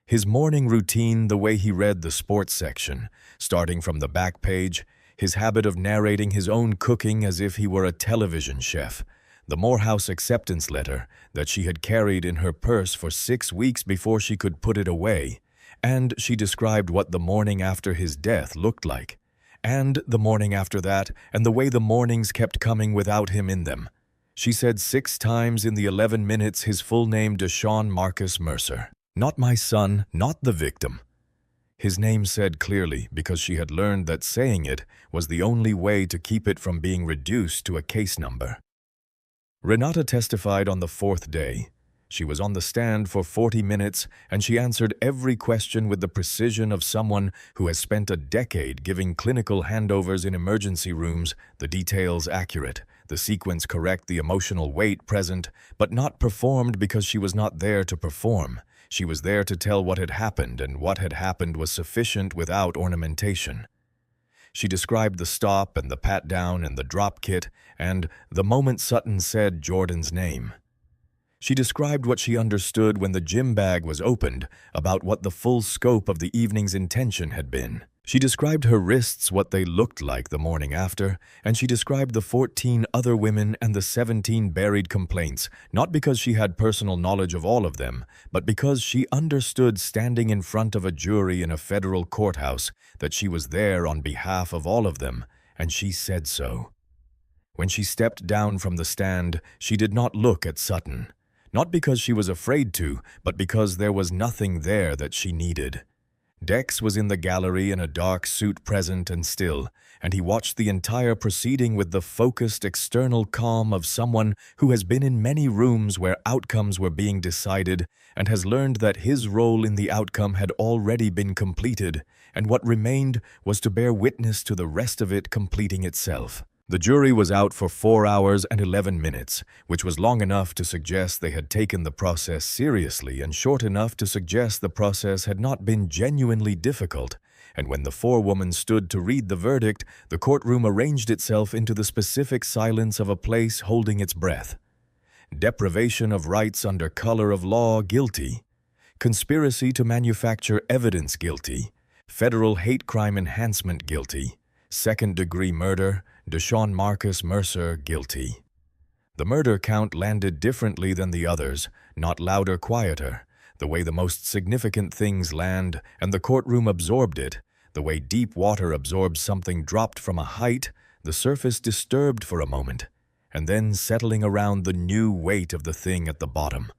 His morning routine, the way he read the sports section, starting from the back page, his habit of narrating his own cooking as if he were a television chef, the Morehouse acceptance letter that she had carried in her purse for 6 weeks before she could put it away, and she described what the morning after his death looked like, and the morning after that, and the way the mornings kept coming without him in them. She said 6 times in the 11 minutes his full name, Deshawn Marcus Mercer. Not my son, not the victim. His name said clearly because she had learned that saying it was the only way to keep it from being reduced to a case number. Renata testified on the 4th day. She was on the stand for 40 minutes, and she answered every question with the precision of someone who has spent a decade giving clinical handovers in emergency rooms, the details accurate, the sequence correct, the emotional weight present, but not performed because she was not there to perform. She was there to tell what had happened, and what had happened was sufficient without ornamentation. She described the stop and the pat-down and the drop kit and the moment Sutton said Jordan's name. She described what she understood when the gym bag was opened about what the full scope of the evening's intention had been. She described her wrists, what they looked like the morning after, and she described the 14 other women and the 17 buried complaints, not because she had personal knowledge of all of them, but because she understood standing in front of a jury in a federal courthouse that she was there on behalf of all of them, and she said so. When she stepped down from the stand, she did not look at Sutton, not because she was afraid to, but because there was nothing there that she needed. Dex was in the gallery in a dark suit, present and still, and he watched the entire proceeding with the focused external calm of someone who has been in many rooms where outcomes were being decided and has learned that his role in the outcome had already been completed, and what remained was to bear witness to the rest of it completing itself. The jury was out for 4 hours and 11 minutes, which was long enough to suggest they had taken the process seriously and short enough to suggest the process had not been genuinely difficult. And when the forewoman stood to read the verdict, the courtroom arranged itself into the specific silence of a place holding its breath. Deprivation of rights under color of law, guilty. Conspiracy to manufacture evidence, guilty. Federal hate crime enhancement, guilty. Second-degree murder, Deshawn Marcus Mercer, guilty. The murder count landed differently than the others, not louder, quieter, the way the most significant things land, and the courtroom absorbed it, the way deep water absorbs something dropped from a height, the surface disturbed for a moment, and then settling around the new weight of the thing at the bottom.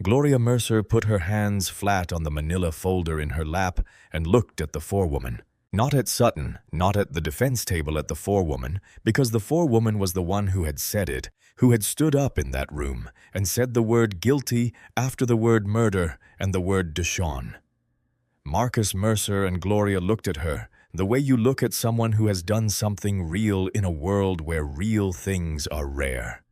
Gloria Mercer put her hands flat on the manila folder in her lap and looked at the forewoman. Not at Sutton, not at the defense table at the forewoman, because the forewoman was the one who had said it, who had stood up in that room and said the word guilty after the word murder and the word Deshawn. Marcus Mercer and Gloria looked at her, the way you look at someone who has done something real in a world where real things are rare.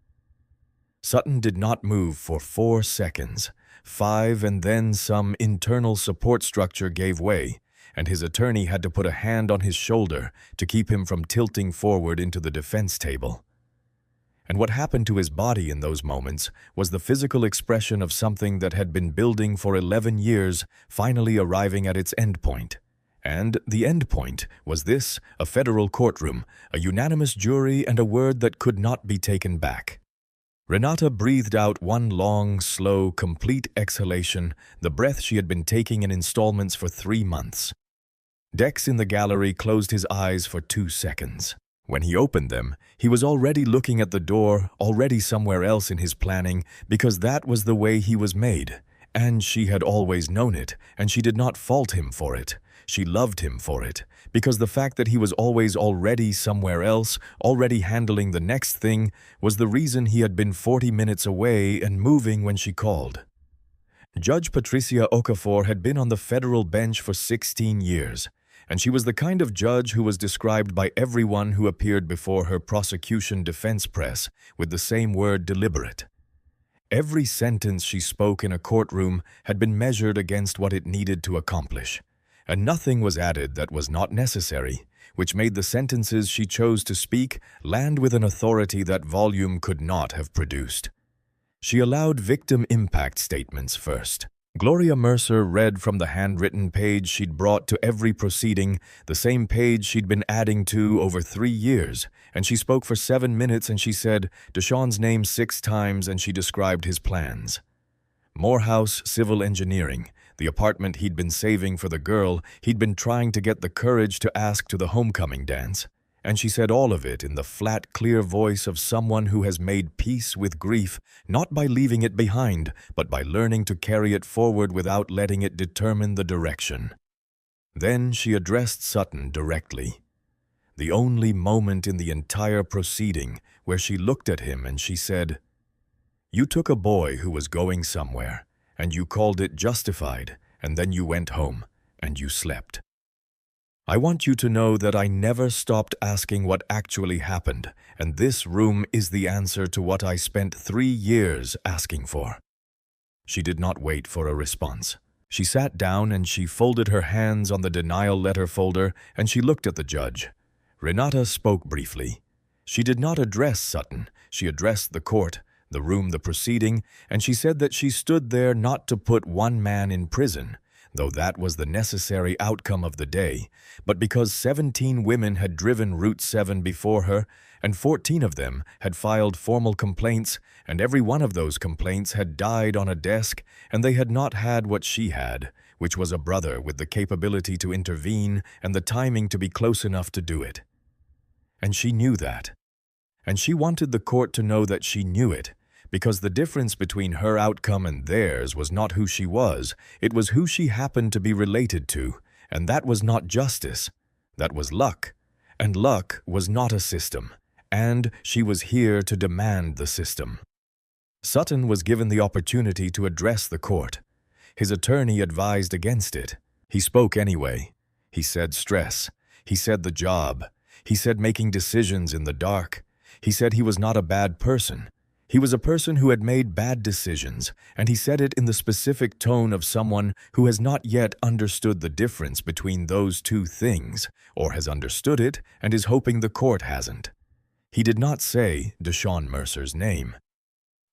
Sutton did not move for 4 seconds. 5, and then some internal support structure gave way, and his attorney had to put a hand on his shoulder to keep him from tilting forward into the defense table. And what happened to his body in those moments was the physical expression of something that had been building for 11 years, finally arriving at its endpoint. And the endpoint was this: a federal courtroom, a unanimous jury, and a word that could not be taken back. Renata breathed out one long, slow, complete exhalation, the breath she had been taking in installments for 3 months. Dex in the gallery closed his eyes for 2 seconds. When he opened them, he was already looking at the door, already somewhere else in his planning, because that was the way he was made. And she had always known it, and she did not fault him for it. She loved him for it, because the fact that he was always already somewhere else, already handling the next thing, was the reason he had been 40 minutes away and moving when she called. Judge Patricia Okafor had been on the federal bench for 16 years, and she was the kind of judge who was described by everyone who appeared before her prosecution defense press with the same word: deliberate. Every sentence she spoke in a courtroom had been measured against what it needed to accomplish, and nothing was added that was not necessary, which made the sentences she chose to speak land with an authority that volume could not have produced. She allowed victim impact statements first. Gloria Mercer read from the handwritten page she'd brought to every proceeding, the same page she'd been adding to over 3 years, and she spoke for 7 minutes, and she said Deshawn's name 6 times, and she described his plans. Morehouse Civil Engineering, the apartment he'd been saving for the girl he'd been trying to get the courage to ask to the homecoming dance. And she said all of it in the flat, clear voice of someone who has made peace with grief, not by leaving it behind, but by learning to carry it forward without letting it determine the direction. Then she addressed Sutton directly. The only moment in the entire proceeding where she looked at him and she said, "You took a boy who was going somewhere, and you called it justified, and then you went home, and you slept. I want you to know that I never stopped asking what actually happened, and this room is the answer to what I spent 3 years asking for." She did not wait for a response. She sat down and she folded her hands on the denial letter folder and she looked at the judge. Renata spoke briefly. She did not address Sutton. She addressed the court, the room, the proceeding, and she said that she stood there not to put one man in prison, though that was the necessary outcome of the day, but because 17 women had driven Route 7 before her, and 14 of them had filed formal complaints, and every one of those complaints had died on a desk, and they had not had what she had, which was a brother with the capability to intervene and the timing to be close enough to do it. And she knew that. And she wanted the court to know that she knew it, because the difference between her outcome and theirs was not who she was, it was who she happened to be related to, and that was not justice, that was luck, and luck was not a system, and she was here to demand the system. Sutton was given the opportunity to address the court. His attorney advised against it. He spoke anyway. He said stress. He said the job. He said making decisions in the dark. He said he was not a bad person. He was a person who had made bad decisions, and he said it in the specific tone of someone who has not yet understood the difference between those two things, or has understood it and is hoping the court hasn't. He did not say Deshawn Mercer's name.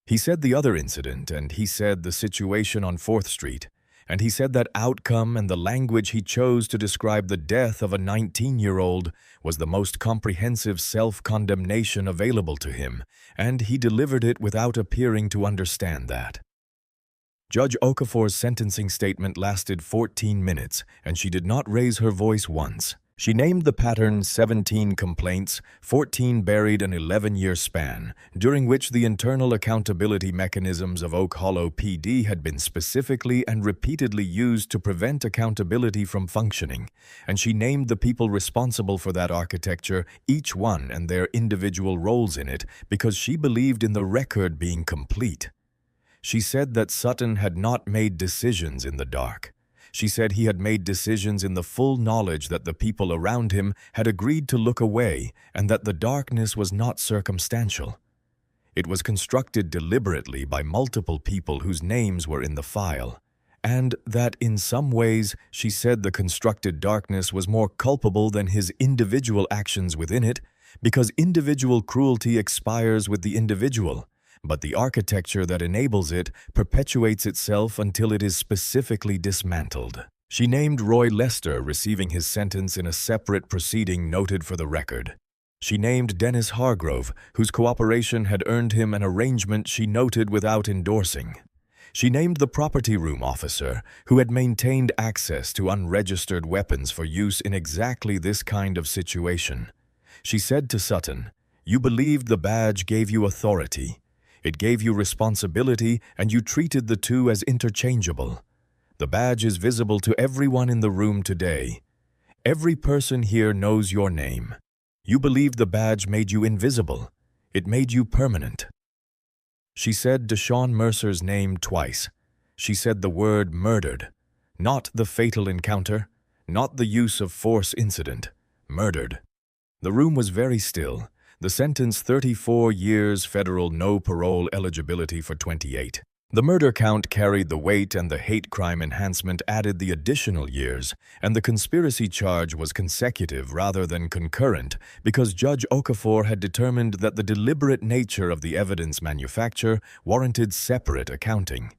He said the other incident, and he said the situation on 4th Street, And he said that outcome and the language he chose to describe the death of a 19-year-old was the most comprehensive self-condemnation available to him, and he delivered it without appearing to understand that. Judge Okafor's sentencing statement lasted 14 minutes, and she did not raise her voice once. She named the pattern 17 complaints, 14 buried an 11-year span, during which the internal accountability mechanisms of Oak Hollow PD had been specifically and repeatedly used to prevent accountability from functioning, and she named the people responsible for that architecture, each one and their individual roles in it, because she believed in the record being complete. She said that Sutton had not made decisions in the dark. She said he had made decisions in the full knowledge that the people around him had agreed to look away and that the darkness was not circumstantial. It was constructed deliberately by multiple people whose names were in the file, and that in some ways she said the constructed darkness was more culpable than his individual actions within it, because individual cruelty expires with the individual, but the architecture that enables it perpetuates itself until it is specifically dismantled. She named Roy Lester receiving his sentence in a separate proceeding noted for the record. She named Dennis Hargrove, whose cooperation had earned him an arrangement she noted without endorsing. She named the property room officer, who had maintained access to unregistered weapons for use in exactly this kind of situation. She said to Sutton, "You believed the badge gave you authority. It gave you responsibility, and you treated the two as interchangeable. The badge is visible to everyone in the room today. Every person here knows your name. You believed the badge made you invisible. It made you permanent." She said Deshaun Mercer's name twice. She said the word murdered, not the fatal encounter, not the use of force incident, murdered. The room was very still. The sentence 34 years federal no parole eligibility for 28. The murder count carried the weight and the hate crime enhancement added the additional years, and the conspiracy charge was consecutive rather than concurrent because Judge Okafor had determined that the deliberate nature of the evidence manufacture warranted separate accounting.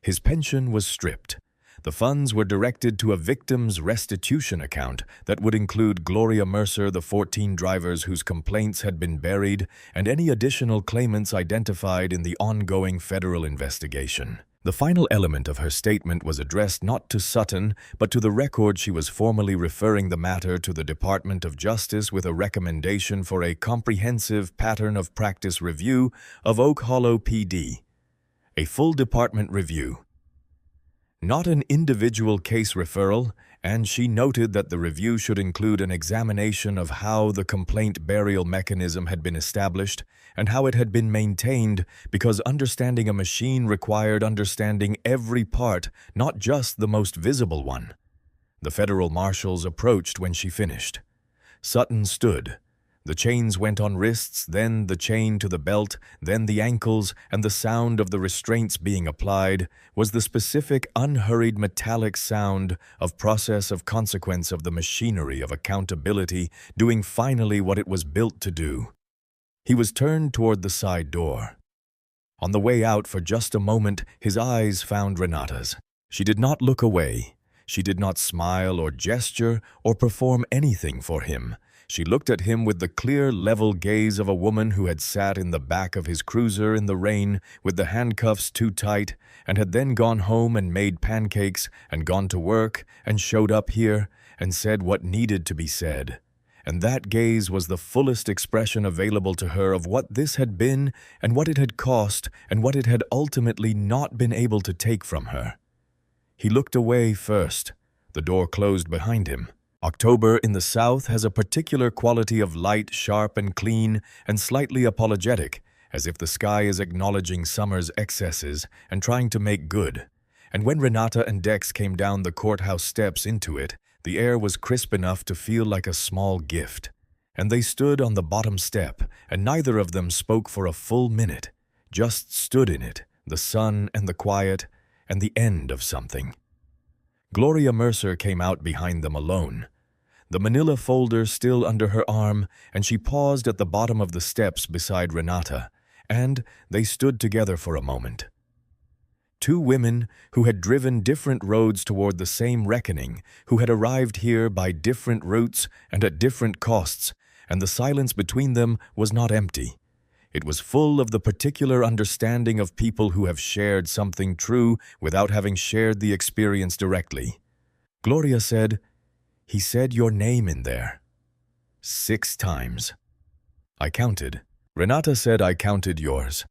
His pension was stripped. The funds were directed to a victim's restitution account that would include Gloria Mercer, the 14 drivers whose complaints had been buried, and any additional claimants identified in the ongoing federal investigation. The final element of her statement was addressed not to Sutton, but to the record she was formally referring the matter to the Department of Justice with a recommendation for a comprehensive pattern of practice review of Oak Hollow PD. A full department review. Not an individual case referral, and she noted that the review should include an examination of how the complaint burial mechanism had been established and how it had been maintained, because understanding a machine required understanding every part, not just the most visible one. The federal marshals approached when she finished. Sutton stood. The chains went on wrists, then the chain to the belt, then the ankles, and the sound of the restraints being applied was the specific, unhurried metallic sound of process of consequence of the machinery of accountability doing finally what it was built to do. He was turned toward the side door. On the way out for just a moment, his eyes found Renata's. She did not look away. She did not smile or gesture or perform anything for him. She looked at him with the clear, level gaze of a woman who had sat in the back of his cruiser in the rain with the handcuffs too tight and had then gone home and made pancakes and gone to work and showed up here and said what needed to be said. And that gaze was the fullest expression available to her of what this had been and what it had cost and what it had ultimately not been able to take from her. He looked away first. The door closed behind him. October in the South has a particular quality of light, sharp and clean, and slightly apologetic, as if the sky is acknowledging summer's excesses and trying to make good. And when Renata and Dex came down the courthouse steps into it, the air was crisp enough to feel like a small gift. And they stood on the bottom step, and neither of them spoke for a full minute, just stood in it, the sun and the quiet, and the end of something. Gloria Mercer came out behind them alone, the manila folder still under her arm, and she paused at the bottom of the steps beside Renata, and they stood together for a moment. Two women who had driven different roads toward the same reckoning, who had arrived here by different routes and at different costs, and the silence between them was not empty. It was full of the particular understanding of people who have shared something true without having shared the experience directly. Gloria said, "He said your name in there." 6 times. I counted. Renata said I counted yours.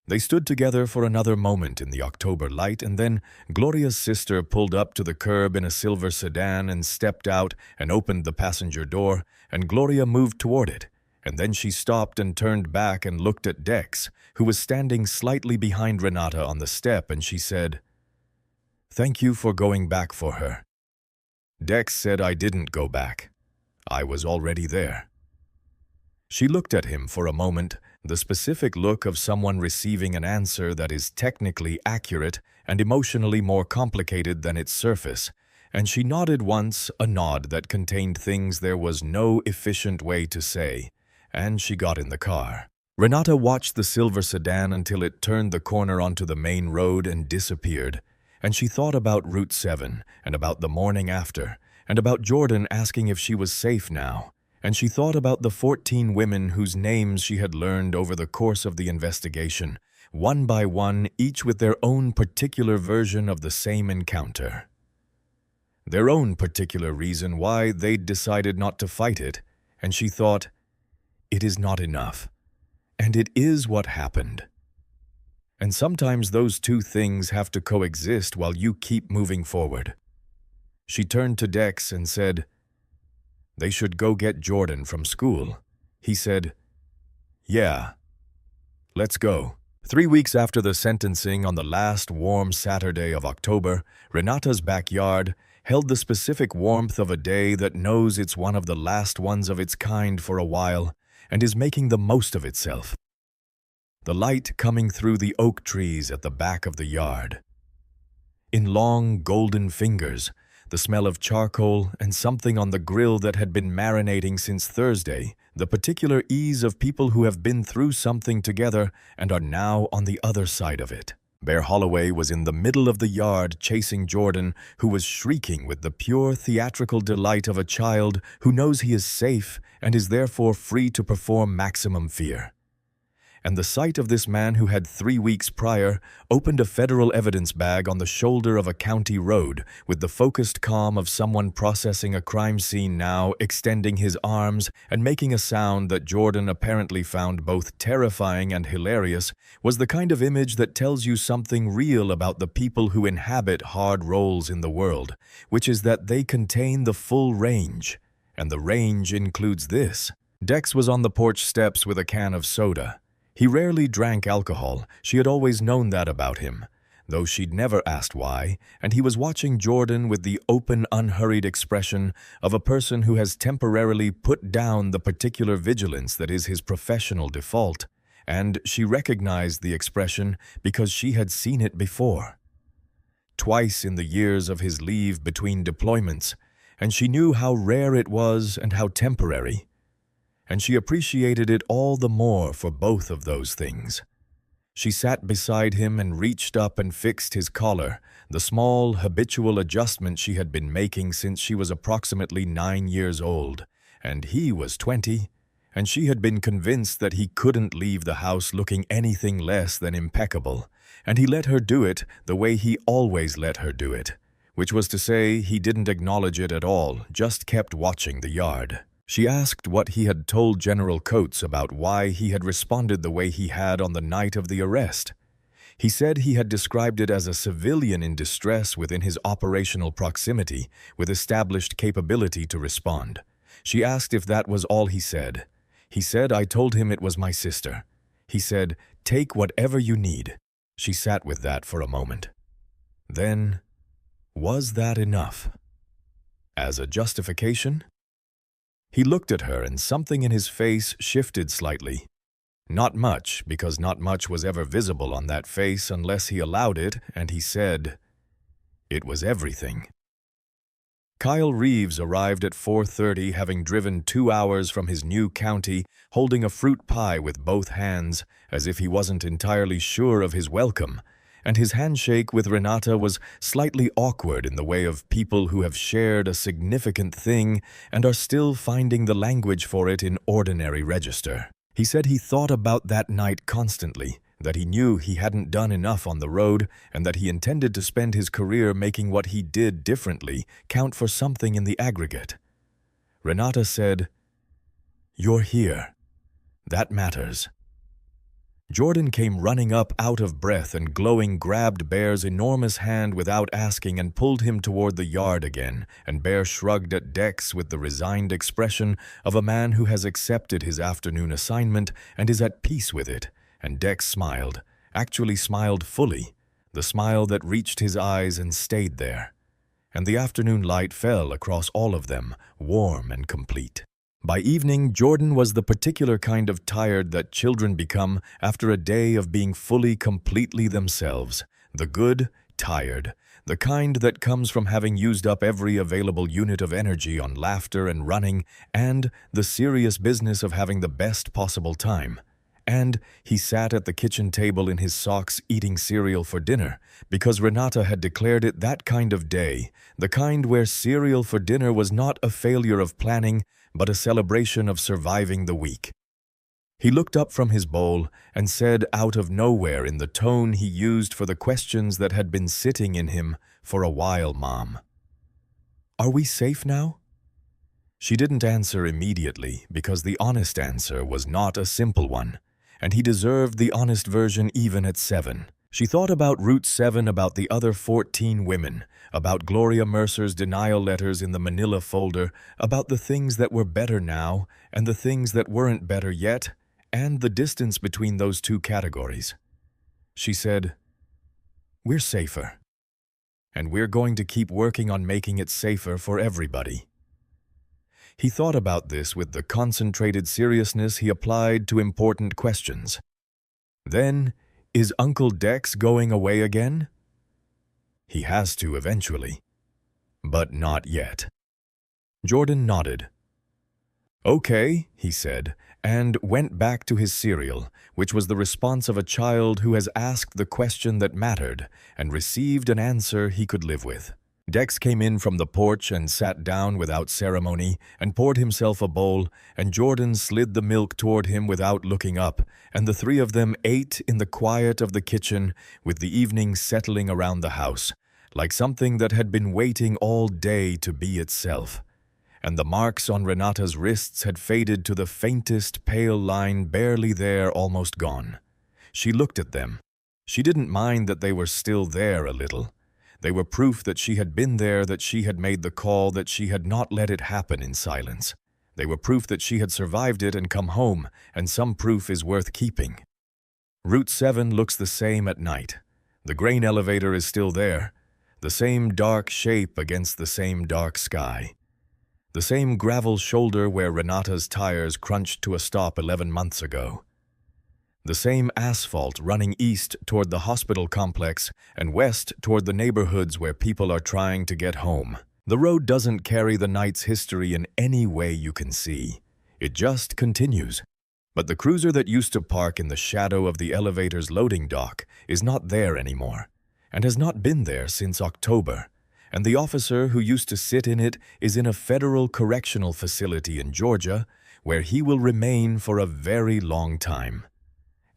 They stood together for another moment in the October light, and then Gloria's sister pulled up to the curb in a silver sedan and stepped out and opened the passenger door, and Gloria moved toward it. And then she stopped and turned back and looked at Dex, who was standing slightly behind Renata on the step, and she said, "Thank you for going back for her." Dex said I didn't go back. I was already there. She looked at him for a moment, the specific look of someone receiving an answer that is technically accurate and emotionally more complicated than its surface, and she nodded once, a nod that contained things there was no efficient way to say, and she got in the car. Renata watched the silver sedan until it turned the corner onto the main road and disappeared, and she thought about Route 7 and about the morning after, and about Jordan asking if she was safe now. And she thought about the 14 women whose names she had learned over the course of the investigation, one by one, each with their own particular version of the same encounter. Their own particular reason why they'd decided not to fight it, and she thought, it is not enough. And it is what happened. And sometimes those two things have to coexist while you keep moving forward. She turned to Dex and said, "They should go get Jordan from school." He said, "Yeah, let's go." 3 weeks after the sentencing, on the last warm Saturday of October, Renata's backyard held the specific warmth of a day that knows it's one of the last ones of its kind for a while and is making the most of itself. The light coming through the oak trees at the back of the yard. In long, golden fingers, the smell of charcoal and something on the grill that had been marinating since Thursday, the particular ease of people who have been through something together and are now on the other side of it. Bear Holloway was in the middle of the yard chasing Jordan, who was shrieking with the pure theatrical delight of a child who knows he is safe and is therefore free to perform maximum fear. And the sight of this man who had 3 weeks prior opened a federal evidence bag on the shoulder of a county road with the focused calm of someone processing a crime scene now, extending his arms and making a sound that Jordan apparently found both terrifying and hilarious, was the kind of image that tells you something real about the people who inhabit hard roles in the world, which is that they contain the full range. And the range includes this. Dex was on the porch steps with a can of soda. He rarely drank alcohol, she had always known that about him, though she'd never asked why, and he was watching Jordan with the open, unhurried expression of a person who has temporarily put down the particular vigilance that is his professional default, and she recognized the expression because she had seen it before. Twice in the years of his leave between deployments, and she knew how rare it was and how temporary. And she appreciated it all the more for both of those things. She sat beside him and reached up and fixed his collar, the small, habitual adjustment she had been making since she was approximately 9 years old, and he was 20, and she had been convinced that he couldn't leave the house looking anything less than impeccable, and he let her do it the way he always let her do it, which was to say he didn't acknowledge it at all, just kept watching the yard. She asked what he had told General Coates about why he had responded the way he had on the night of the arrest. He said he had described it as a civilian in distress within his operational proximity, with established capability to respond. She asked if that was all he said. He said, "I told him it was my sister." He said, "Take whatever you need." She sat with that for a moment. Then, was that enough? As a justification? He looked at her and something in his face shifted slightly. Not much, because not much was ever visible on that face unless he allowed it, and he said, "It was everything." Kyle Reeves arrived at 4:30, having driven 2 hours from his new county, holding a fruit pie with both hands, as if he wasn't entirely sure of his welcome, and his handshake with Renata was slightly awkward in the way of people who have shared a significant thing and are still finding the language for it in ordinary register. He said he thought about that night constantly, that he knew he hadn't done enough on the road, and that he intended to spend his career making what he did differently count for something in the aggregate. Renata said, "You're here. That matters." Jordan came running up out of breath and glowing grabbed Bear's enormous hand without asking and pulled him toward the yard again, and Bear shrugged at Dex with the resigned expression of a man who has accepted his afternoon assignment and is at peace with it, and Dex smiled, actually smiled fully, the smile that reached his eyes and stayed there. And the afternoon light fell across all of them, warm and complete. By evening, Jordan was the particular kind of tired that children become after a day of being fully, completely themselves. The good, tired. The kind that comes from having used up every available unit of energy on laughter and running, and the serious business of having the best possible time. And he sat at the kitchen table in his socks eating cereal for dinner, because Renata had declared it that kind of day, the kind where cereal for dinner was not a failure of planning, but a celebration of surviving the week. He looked up from his bowl and said out of nowhere in the tone he used for the questions that had been sitting in him for a while, "Mom, are we safe now?" She didn't answer immediately because the honest answer was not a simple one, and he deserved the honest version even at 7. She thought about Route 7, about the other 14 women, about Gloria Mercer's denial letters in the manila folder, about the things that were better now and the things that weren't better yet, and the distance between those two categories. She said, "We're safer, and we're going to keep working on making it safer for everybody." He thought about this with the concentrated seriousness he applied to important questions. Then, is Uncle Dex going away again? He has to eventually, but not yet. Jordan nodded. "Okay," he said, and went back to his cereal, which was the response of a child who has asked the question that mattered and received an answer he could live with. Dex came in from the porch and sat down without ceremony and poured himself a bowl, and Jordan slid the milk toward him without looking up, and the three of them ate in the quiet of the kitchen with the evening settling around the house, like something that had been waiting all day to be itself. And the marks on Renata's wrists had faded to the faintest pale line barely there, almost gone. She looked at them. She didn't mind that they were still there a little. They were proof that she had been there, that she had made the call, that she had not let it happen in silence. They were proof that she had survived it and come home, and some proof is worth keeping. Route 7 looks the same at night. The grain elevator is still there, the same dark shape against the same dark sky. The same gravel shoulder where Renata's tires crunched to a stop 11 months ago. The same asphalt running east toward the hospital complex and west toward the neighborhoods where people are trying to get home. The road doesn't carry the night's history in any way you can see. It just continues. But the cruiser that used to park in the shadow of the elevator's loading dock is not there anymore, and has not been there since October. And the officer who used to sit in it is in a federal correctional facility in Georgia, where he will remain for a very long time.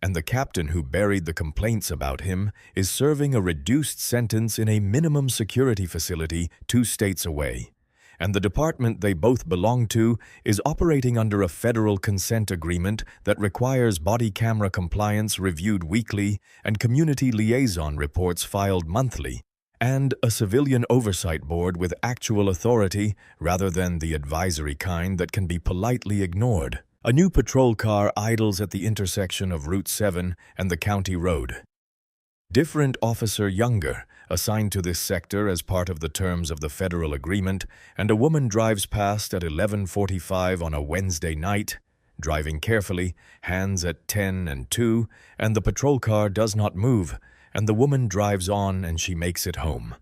And the captain who buried the complaints about him is serving a reduced sentence in a minimum security facility 2 states away. And the department they both belong to is operating under a federal consent agreement that requires body camera compliance reviewed weekly and community liaison reports filed monthly, and a civilian oversight board with actual authority rather than the advisory kind that can be politely ignored. A new patrol car idles at the intersection of Route 7 and the county road. Different officer younger, assigned to this sector as part of the terms of the federal agreement, and a woman drives past at 11:45 on a Wednesday night, driving carefully, hands at 10 and 2, and the patrol car does not move, and the woman drives on and she makes it home.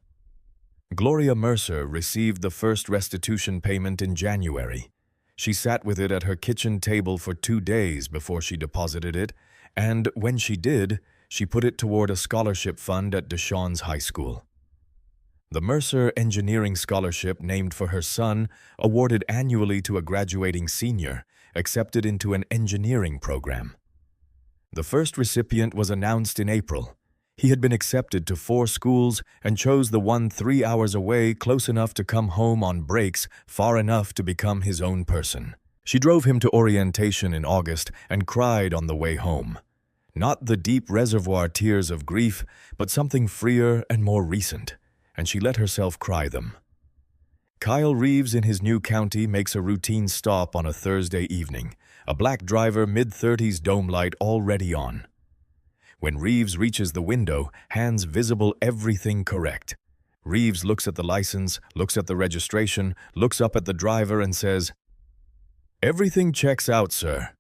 Gloria Mercer received the first restitution payment in January. She sat with it at her kitchen table for 2 days before she deposited it, and when she did, She put it toward a scholarship fund at Deshawn's high school. The Mercer Engineering Scholarship, named for her son, awarded annually to a graduating senior, accepted into an engineering program. The first recipient was announced in April. He had been accepted to 4 schools and chose the one 3 hours away, close enough to come home on breaks, far enough to become his own person. She drove him to orientation in August and cried on the way home. Not the deep reservoir tears of grief, but something freer and more recent, and she let herself cry them. Kyle Reeves in his new county makes a routine stop on a Thursday evening, a black driver, mid-30s, dome light already on. When Reeves reaches the window, hands visible, everything correct. Reeves looks at the license, looks at the registration, looks up at the driver and says, "Everything checks out, sir.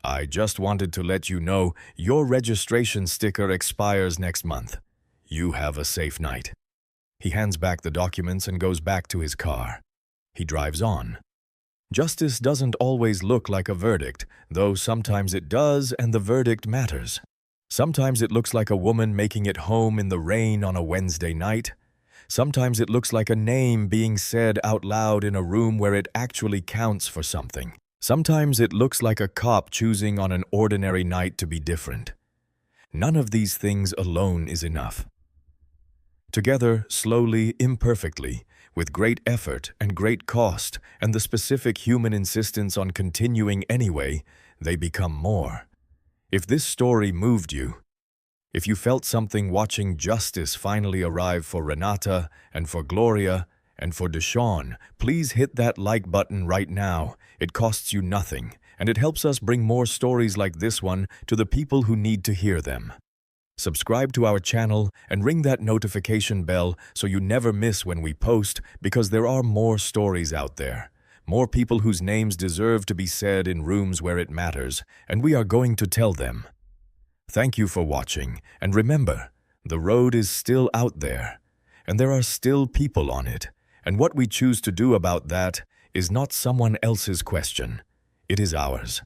I just wanted to let you know your registration sticker expires next month. You have a safe night." He hands back the documents and goes back to his car. He drives on. Justice doesn't always look like a verdict, though sometimes it does, and the verdict matters. Sometimes it looks like a woman making it home in the rain on a Wednesday night. Sometimes it looks like a name being said out loud in a room where it actually counts for something. Sometimes it looks like a cop choosing on an ordinary night to be different. None of these things alone is enough. Together, slowly, imperfectly, with great effort and great cost, and the specific human insistence on continuing anyway, they become more. If this story moved you, if you felt something watching justice finally arrive for Renata and for Gloria and for Deshawn, please hit that like button right now. It costs you nothing, and it helps us bring more stories like this one to the people who need to hear them. Subscribe to our channel and ring that notification bell so you never miss when we post, because there are more stories out there. More people whose names deserve to be said in rooms where it matters, and we are going to tell them. Thank you for watching, and remember, the road is still out there, and there are still people on it, and what we choose to do about that is not someone else's question. It is ours.